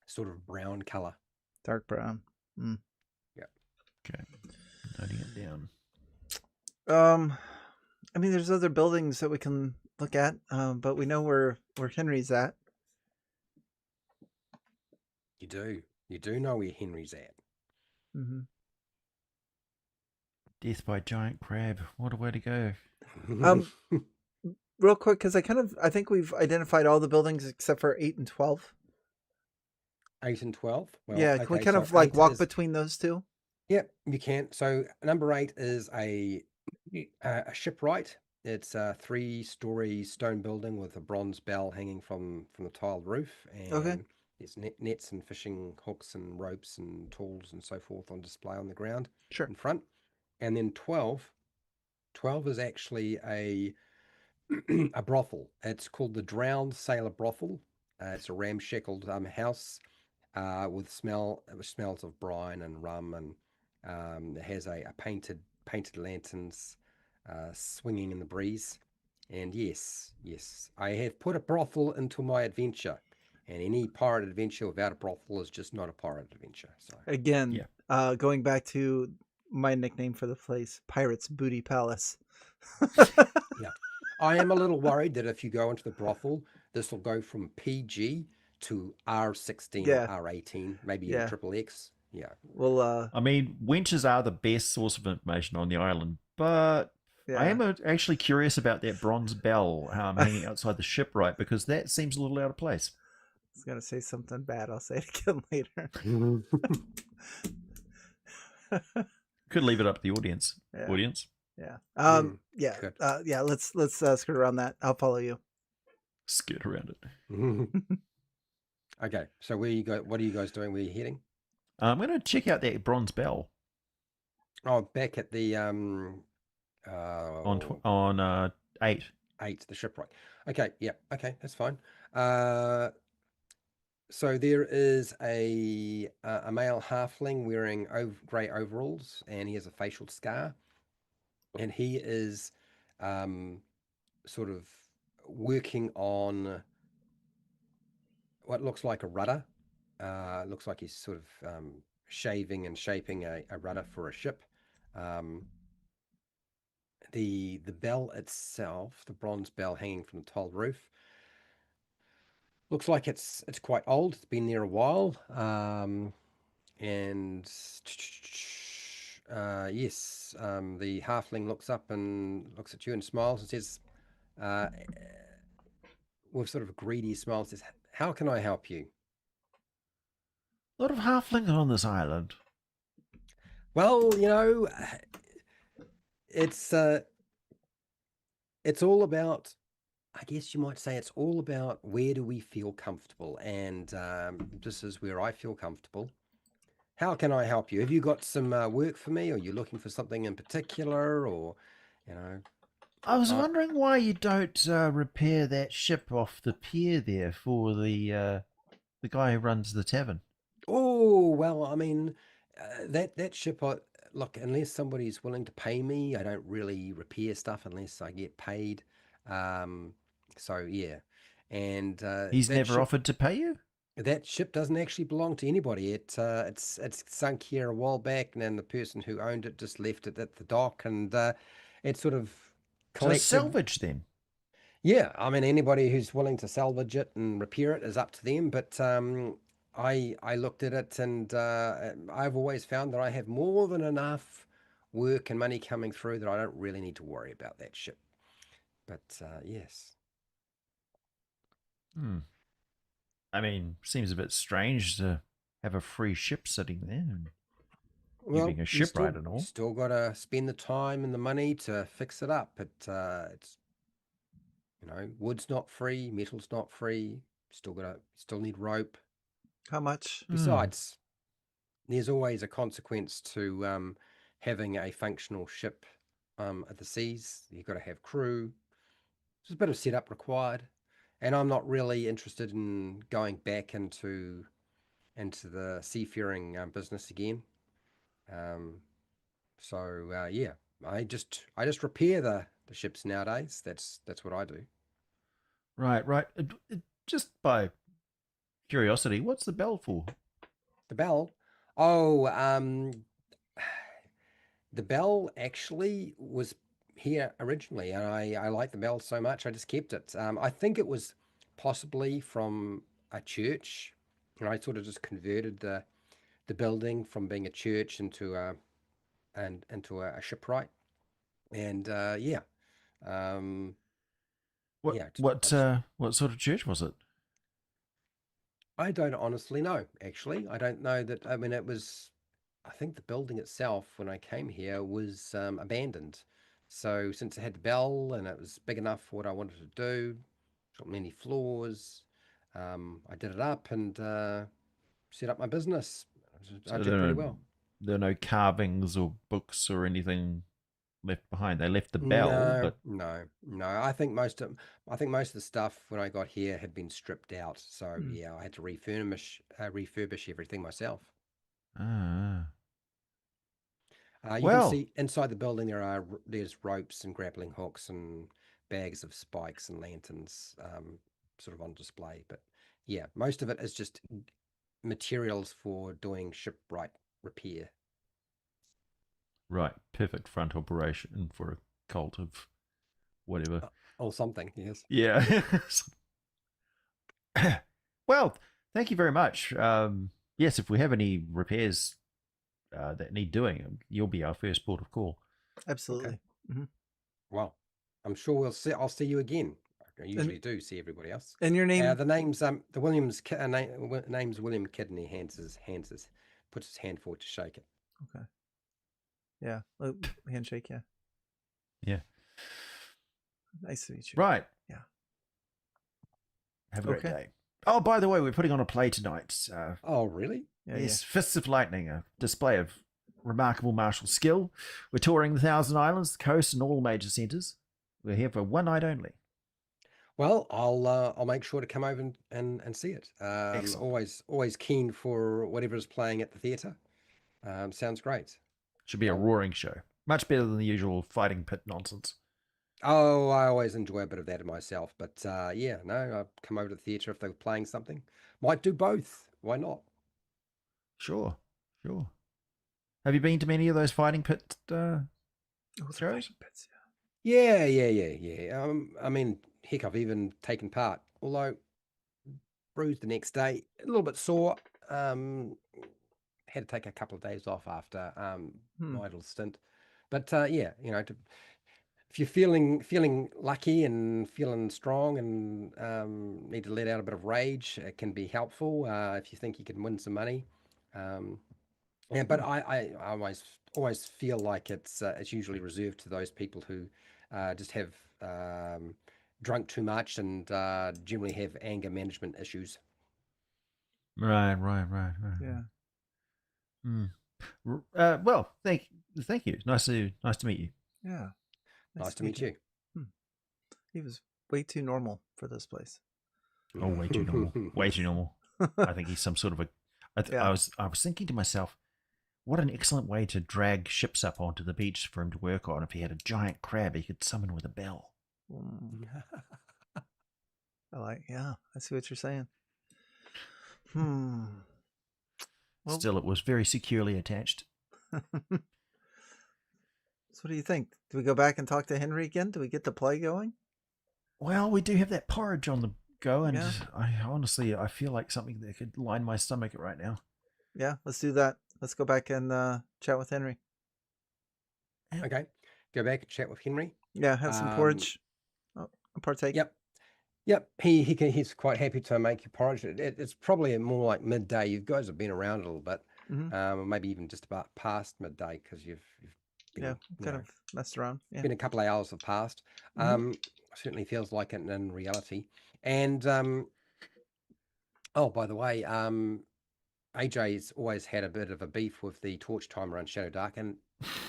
sort of brown color. Dark brown. Okay, noting it down. I mean, there's other buildings that we can look at, but we know where Henry's at. You do know where Henry's at. Mm-hmm. Death by giant crab. What a way to go. Real quick, because I think we've identified all the buildings except for 8 and 12. 8 and 12. Well, Yeah, can we okay, kind so of like 8 walk is- between those two? Yep, you can. So number 8 is a shipwright. It's a 3-story stone building with a bronze bell hanging from the tiled roof, and Okay. there's nets and fishing hooks and ropes and tools and so forth on display on the ground Sure. in front. And then 12 is actually a a brothel. It's called the Drowned Sailor Brothel. It's a ramshackled house with smells of brine and rum, and it has a painted lanterns swinging in the breeze. And yes, I have put a brothel into my adventure, and any pirate adventure without a brothel is just not a pirate adventure. So Again, going back to my nickname for the place, Pirates Booty Palace. yeah, I am a little worried that if you go into the brothel, this will go from PG to R16 Yeah. or R18, maybe Yeah. even triple X. Yeah. Well, I mean, wenches are the best source of information on the island, but yeah. I am actually curious about that bronze bell hanging outside the shipwright, because that seems a little out of place. I was gonna say something bad. I'll say it again later. Could leave it up to the audience. Yeah. Audience, Yeah. Good. Yeah. Let's skirt around that. I'll follow you. skirt around it. Okay, so where you go? What are you guys doing? Where are you heading? I'm going to check out that bronze bell Oh, back at the on 8. 8, the shipwright. Okay, yeah, okay, that's fine. So there is a male halfling wearing grey overalls, and he has a facial scar, and he is sort of working on what looks like a rudder. Looks like he's sort of shaving and shaping a rudder for a ship. The bell itself, the bronze bell hanging from the tiled roof, looks like it's quite old. It's been there a while. And yes, the halfling looks up and looks at you and smiles and says, with sort of a greedy smile, says, "How can I help you?" A lot of halflings on this island. Well, it's all about, I guess you might say, it's all about where do we feel comfortable, and this is where I feel comfortable. How can I help you? Have you got some work for me? Or are you looking for something in particular, or I was wondering why you don't repair that ship off the pier there for the guy who runs the tavern. Oh, well, I mean, that ship, look, unless somebody's willing to pay me, I don't really repair stuff unless I get paid. So yeah, and He's that never ship, offered to pay you? that ship doesn't actually belong to anybody. It's sunk here a while back, and then the person who owned it just left it at the dock, and it's sort of So it's collected. salvage then? Yeah, I mean anybody who's willing to salvage it and repair it is up to them. But I looked at it and I've always found that I have more than enough work and money coming through that I don't really need to worry about that ship. But yes, Hmm. I mean, seems a bit strange to have a free ship sitting there and you well being a you shipwright and you all. still got to spend the time and the money to fix it up. It's wood's not free, metal's not free. Still need rope. How much? Hmm. Besides, there's always a consequence to having a functional ship at the seas. You've got to have crew. There's a bit of setup required, and I'm not really interested in going back into the seafaring business again. Um, yeah, I just repair the ships nowadays. That's what I do. Right, right. Just by curiosity, what's the bell for? The bell. Oh, the bell actually was here originally, and I like the bell so much I just kept it. I think it was possibly from a church. I sort of just converted the building from being a church into a shipwright, and um, What yeah. what what sort of church was it? I don't honestly know. Actually, I don't know that. I mean, it was. I think the building itself, when I came here, was abandoned. So since it had the bell and it was big enough for what I wanted to do, got many floors, I did it up and set up my business. I So did pretty well. there are no carvings or books or anything left behind. They left the bell, No, but no, no. I think most of the stuff when I got here had been stripped out. So Hmm. yeah, I had to refurbish everything myself. ah, You can well, see inside the building there's ropes and grappling hooks and bags of spikes and lanterns, sort of on display. But yeah, most of it is just materials for doing shipwright repair. right, perfect front operation for a cult of whatever. Or something. Yes. Yeah. Well, thank you very much. Yes, if we have any repairs that need doing, you'll be our first port of call. Okay. Absolutely. Hmm. Well, I'm sure I'll see you again. I And usually do see everybody else. and your name? The name's the Williams name's William Kidney. Puts his hand forward to shake it. Okay. Yeah. Handshake. Yeah. Yeah. Nice to meet you. Right. Yeah. Have a great Okay. day. Oh, by the way, we're putting on a play tonight. Oh, really? Yeah. Yes, Fists of Lightning, a display of remarkable martial skill. We're touring the Thousand Islands, the coast, and all major centres. We're here for one night only. Well, I'll make sure to come over and see it. Excellent. Always keen for whatever's playing at the theatre. Sounds great. Should be a I'll, roaring show. Much better than the usual fighting pit nonsense. oh, I always enjoy a bit of that myself. But yeah, no, I'll come over to the theatre if they're playing something. Might do both. Why not? Sure, sure. Have you been to many of those fighting pit Oh, the shows? fighting pits. Yeah. I mean, heck, I've even taken part. Although bruised the next day, a little bit sore. Had to take a couple of days off after Hmm. my little stint. But yeah, if you're feeling lucky and feeling strong and need to let out a bit of rage, it can be helpful if you think you can win some money. Um, yeah, but I always feel like it's usually reserved to those people who just have drunk too much and generally have anger management issues. Right. Yeah. Hmm. Well, thank you. Nice to meet you. Yeah. Nice to meet you. Hmm. He was way too normal for this place. Oh, way too normal. Way too normal. I think he's some sort of a. Yeah. I was thinking to myself, what an excellent way to drag ships up onto the beach for him to work on. If he had a giant crab, he could summon with a bell. Yeah, I see what you're saying. Well, Still, it was very securely attached. so what do you think? Do we go back and talk to Henry again? Do we get the play going? Well, we do have that porridge on the go, and Yeah. I feel like something that could line my stomach right now. Yeah, let's do that. Let's go back and chat with Henry. Okay, go back and chat with Henry. Yeah, have some porridge. Oh, partake. Yep. He's quite happy to make you porridge. It's probably more like midday. You guys have been around a little bit, maybe even just about past midday because you've been, kind of messed around. Yeah, been a couple of hours have passed. Certainly feels like it in reality. And oh, by the way, AJ's always had a bit of a beef with the torch timer on Shadowdark, and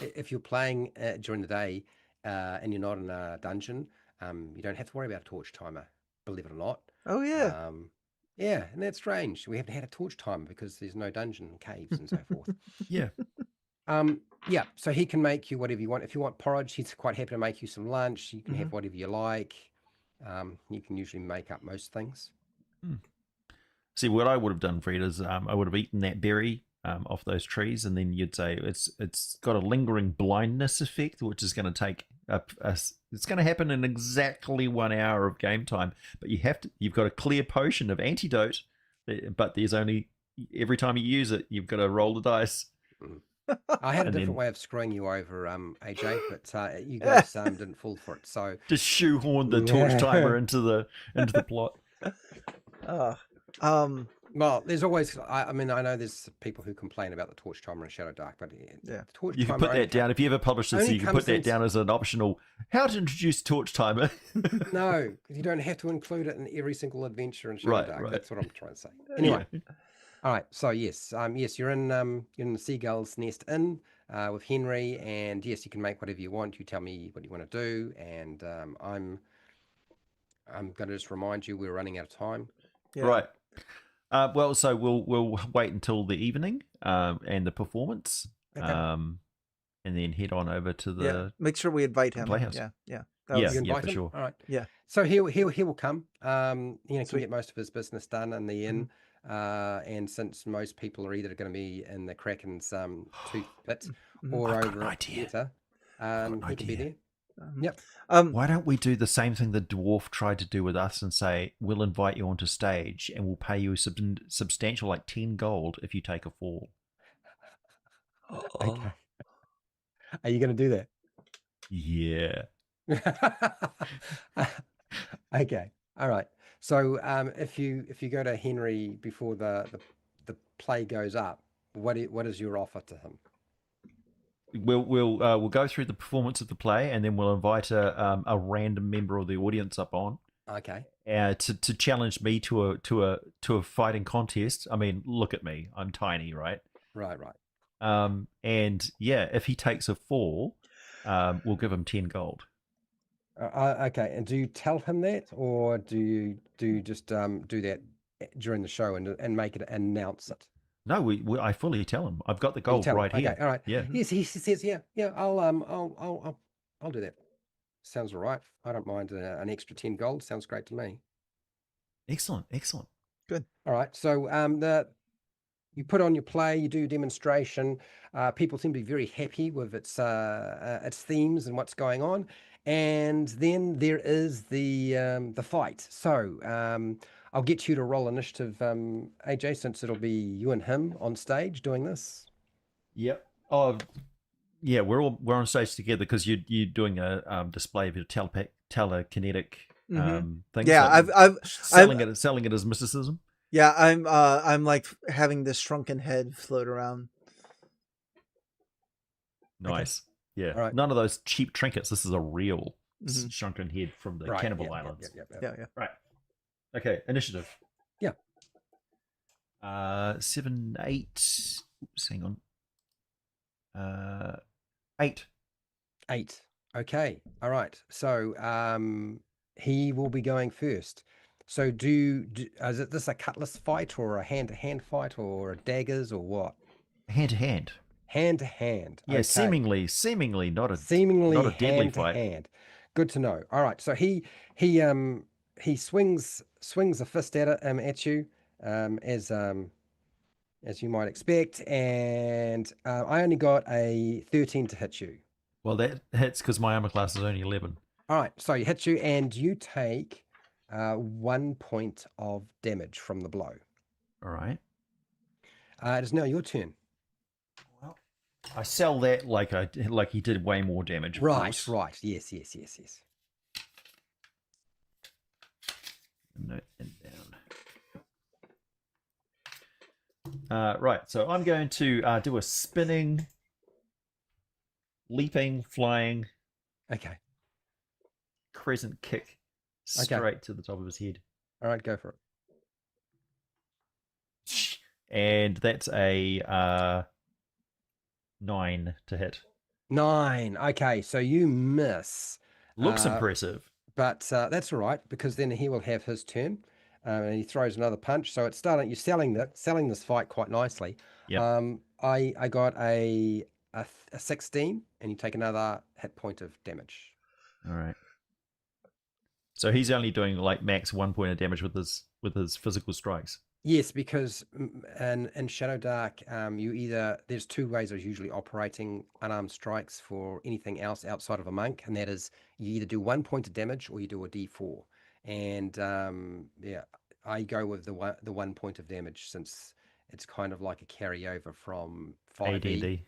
if you're playing during the day and you're not in a dungeon, you don't have to worry about a torch timer, believe it or not. Oh yeah. Yeah, and that's strange. We haven't had a torch timer because there's no dungeon caves and so forth. Yeah. Yeah, so he can make you whatever you want. If you want porridge, he's quite happy to make you some lunch. You can have whatever you like. You can usually make up most things. See, what I would have done, Fred, is I would have eaten that berry off those trees, and then you'd say it's got a lingering blindness effect, which is going to take it's going to happen in exactly 1 hour of game time. But you've got a clear potion of antidote, but there's only every time you use it, you've got to roll the dice. I had a different way of screwing you over, AJ, but you guys didn't fall for it. So just shoehorn the torch timer into the plot. Well, there's always. I mean, I know there's people who complain about the torch timer in Shadowdark, but yeah, torch you can put that down if you ever publish this. You can put that down as an optional. How to introduce torch timer? No, because you don't have to include it in every single adventure in Shadowdark. Right. That's what I'm trying to say. Anyway, all right. So yes, you're in the Seagull's Nest Inn with Henry, and yes, you can make whatever you want. You tell me what you want to do, and I'm going to just remind you we're running out of time. Yeah. Right. Well, so we'll wait until the evening and the performance, and then head on over to the. Make sure we invite him. Playhouse. Yeah, for sure. All right. Yeah. So he will come. Can get most of his business done in the inn. And since most people are either going to be in the Kraken's tooth pit or over at theatre, he can be there. Yep. Why don't we do the same thing the dwarf tried to do with us and say, we'll invite you onto stage and we'll pay you substantial, like 10 gold if you take a fall. Okay. Are you going to do that? Yeah. Okay. All right. So if you go to Henry before the play goes up, what is your offer to him? We'll go through the performance of the play, and then we'll invite a random member of the audience up on. Okay. To challenge me to a fighting contest. I mean, look at me. I'm tiny, right? Right. And yeah, if he takes a fall, we'll give him 10 gold. Okay. And do you tell him that, or do you just do that during the show and make it announce it? No, I fully tell him. I've got the gold right here. Okay, all right. Yeah. Yes, he says, yeah. I'll do that. Sounds all right. I don't mind an extra 10 gold. Sounds great to me. Excellent. Good. All right. So you put on your play, you do demonstration. People seem to be very happy with its themes and what's going on. And then there is the fight. So I'll get you to roll initiative, AJ, since it'll be you and him on stage doing this. Yep. Oh, yeah. We're on stage together because you're doing a display of your telekinetic things. Yeah, like selling it as mysticism. Yeah, I'm like having this shrunken head float around. Nice. Okay. Yeah. Right. None of those cheap trinkets. This is a real shrunken head from the Cannibal Islands. Yeah. Right. Okay. Initiative. Yeah. 7, 8. Oops, hang on. 8. 8. Okay. All right. So he will be going first. So is this a cutlass fight or a hand-to-hand fight or a daggers or what? Hand to hand. Hand to hand. Yeah, okay. seemingly not a hand deadly fight. To hand. Good to know. All right. So he swings a fist at you as you might expect, and I only got a 13 to hit you. Well, that hits because my armor class is only 11. All right, so he hits you, and you take 1 point of damage from the blow. All right. It is now your turn. Well, I sell that like he did way more damage. Of course. Right. Yes. Note and down. Right. So I'm going to do a spinning, leaping, flying Okay. crescent kick straight to the top of his head. All right, go for it. And that's a 9 to hit. 9. Okay, so you miss. Looks impressive. But that's all right, because then he will have his turn, and he throws another punch. So it's starting. You're selling this fight quite nicely. Yep. I got a 16, and you take another hit point of damage. All right. So he's only doing like max 1 point of damage with his physical strikes. Yes, because in Shadowdark, there's 2 ways of usually operating unarmed strikes for anything else outside of a monk, and that is you either do 1 point of damage or you do a D4. And I go with the 1 point of damage, since it's kind of like a carryover from 5e. ADD.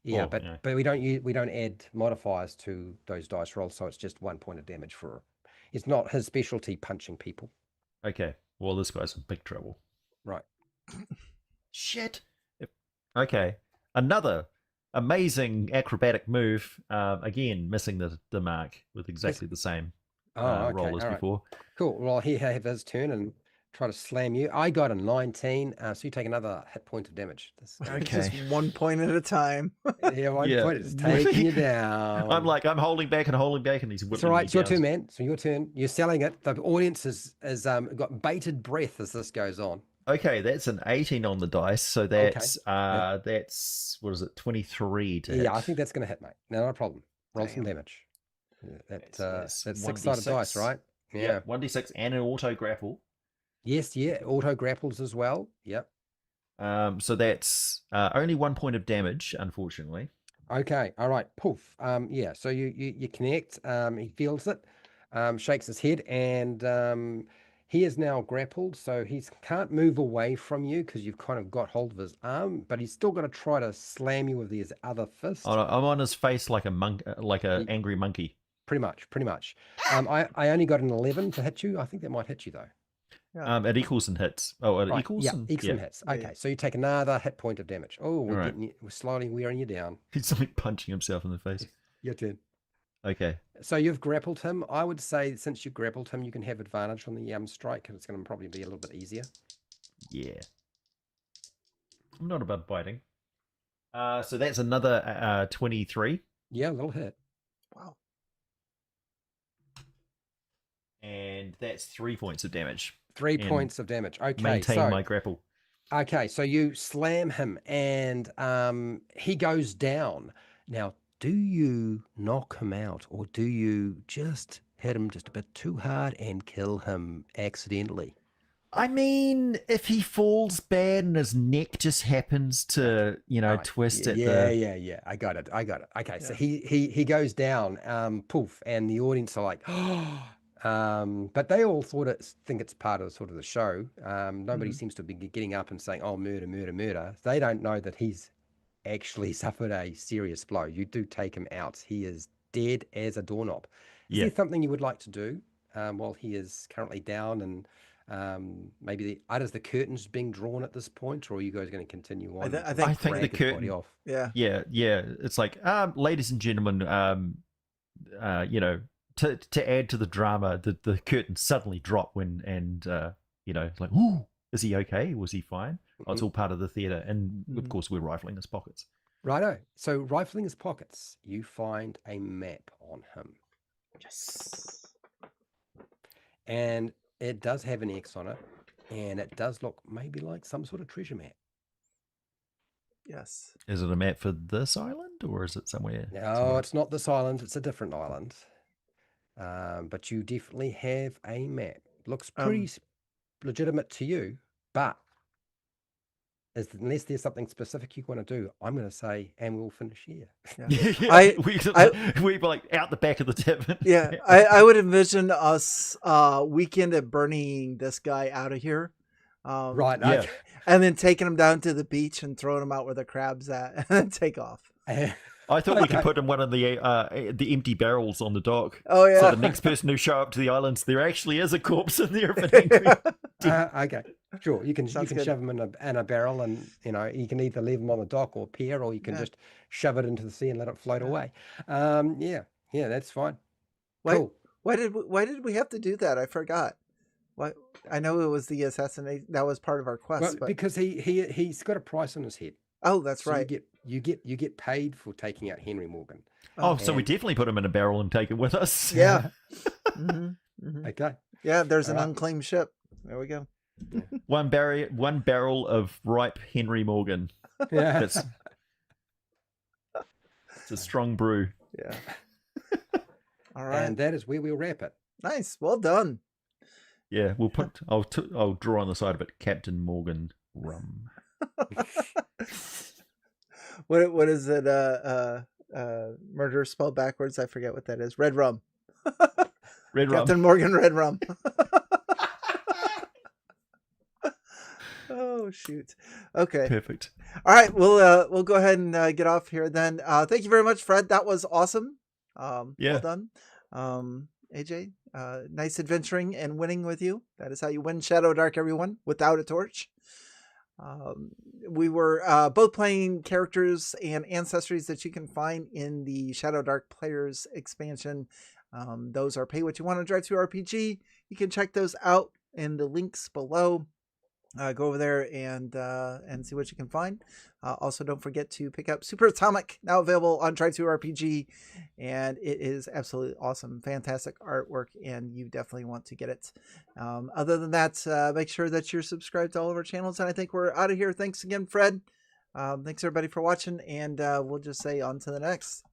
Yeah, Or, but we don't add modifiers to those dice rolls, so it's just 1 point of damage for. It's not his specialty punching people. Okay. Well, this guy's in big trouble. Right. Shit. Okay. Another amazing acrobatic move. Again, missing the mark with exactly the same roll as before. Cool. Well, he have his turn and try to slam you. I got a 19, so you take another hit point of damage. Just 1 point at a time. Yeah, 1 point is taking you down. I'm holding back, and he's whipping. It's all right. It's your down. turn, man. So your turn. You're selling it. The audience is got bated breath as this goes on. Okay, that's an 18 on the dice. So that's that's what is it? 23 to hit. Yeah, I think that's going to hit, mate. No, not a problem. Roll some damage. That's 6-sided dice, right? Yeah. 1d6 and an auto grapple. Yes, auto grapples as well. Yep. So that's only 1 point of damage, unfortunately. Okay, all right. Poof. Yeah. So you connect. He feels it. Shakes his head, and he is now grappled, so he can't move away from you because you've kind of got hold of his arm, but he's still going to try to slam you with his other fist. Oh, I'm on his face like a monk, like an angry monkey. Pretty much. I only got an 11 to hit you. I think that might hit you though. Yeah. It equals and hits. Oh, it equals? Yeah, equals and hits. Okay, so you take another hit point of damage. Oh, we're slowly wearing you down. He's like punching himself in the face. Your turn. Okay. So you've grappled him. I would say since you grappled him, you can have advantage on the strike, because it's going to probably be a little bit easier. Yeah. I'm not above biting. So that's another 23. Yeah, a little hit. Wow. And that's 3 points of damage. 3 points of damage. Okay. Maintain my grapple. Okay, so you slam him, and he goes down. Now, do you knock him out, or do you just hit him just a bit too hard and kill him accidentally? I mean, if he falls bad and his neck just happens to, twist at the... Yeah. I got it. Okay, so he goes down, poof, and the audience are like, but they all think it's part of sort of the show. Nobody seems to be getting up and saying, "Oh, murder, murder, murder." They don't know that he's actually suffered a serious blow. You do take him out. He is dead as a doorknob. Is there something you would like to do while he is currently down, and maybe is the curtains being drawn at this point, or are you guys going to continue on? I think the curtain off? Yeah. It's like, ladies and gentlemen, to add to the drama, the curtain suddenly drop like, ooh, is he okay? Was he fine? Oh, it's all part of the theater, and of course we're rifling his pockets. Righto. So rifling his pockets, you find a map on him. Yes. And it does have an X on it, and it does look maybe like some sort of treasure map. Yes. Is it a map for this island, or is it somewhere? No, it's not this island. It's a different island. But you definitely have a map. Looks pretty legitimate to you, but is unless there's something specific you want to do, I'm going to say, and we'll finish here. I- we were like out the back of the tavern. Yeah, I would envision us weekend at burning this guy out of here. Right. Yeah. Okay. And then taking him down to the beach and throwing him out where the crab's at and then take off. I thought we could Okay. put in one of the empty barrels on the dock. Oh, yeah. So the next person who show up to the islands, there actually is a corpse in there. Of an angry... Okay, sure. You can Sounds good. shove them in a barrel, and you can either leave them on the dock or pier, or you can Yeah. just shove it into the sea and let it float Yeah. away. Yeah, that's fine. Why, Cool. why did we have to do that? I forgot. What? I know it was the assassination. That was part of our quest. Well, but because he's got a price on his head. oh, that's So right. You get paid for taking out Henry Morgan. Oh, so we And- definitely put him in a barrel and take it with us. Yeah. hmm Okay. Yeah. There's an Alright. unclaimed ship. There we go. One barrel of ripe Henry Morgan. Yeah. It's a strong brew. Yeah. All right. And that is where we'll wrap it. Nice. Well done. Yeah, we'll put. I'll draw on the side of it, Captain Morgan rum. What is it? Murder spelled backwards. I forget what that is. Red rum. Red rum. Captain Morgan Red rum. Oh shoot. Okay. Perfect. All right. We'll go ahead and get off here then. Thank you very much, Fred. That was awesome. Yeah. Well done. AJ, nice adventuring and winning with you. That is how you win Shadowdark, everyone, without a torch. We were both playing characters and ancestries that you can find in the Shadowdark Players expansion. Those are pay what you want on Drive to RPG. You can check those out in the links below. Go over there and see what you can find. Also, don't forget to pick up Super Atomic, now available on Try 2 RPG, and it is absolutely awesome, fantastic artwork, and you definitely want to get it. Other than that, make sure that you're subscribed to all of our channels, and I think we're out of here. Thanks again, Fred. Thanks everybody for watching, and we'll just say on to the next.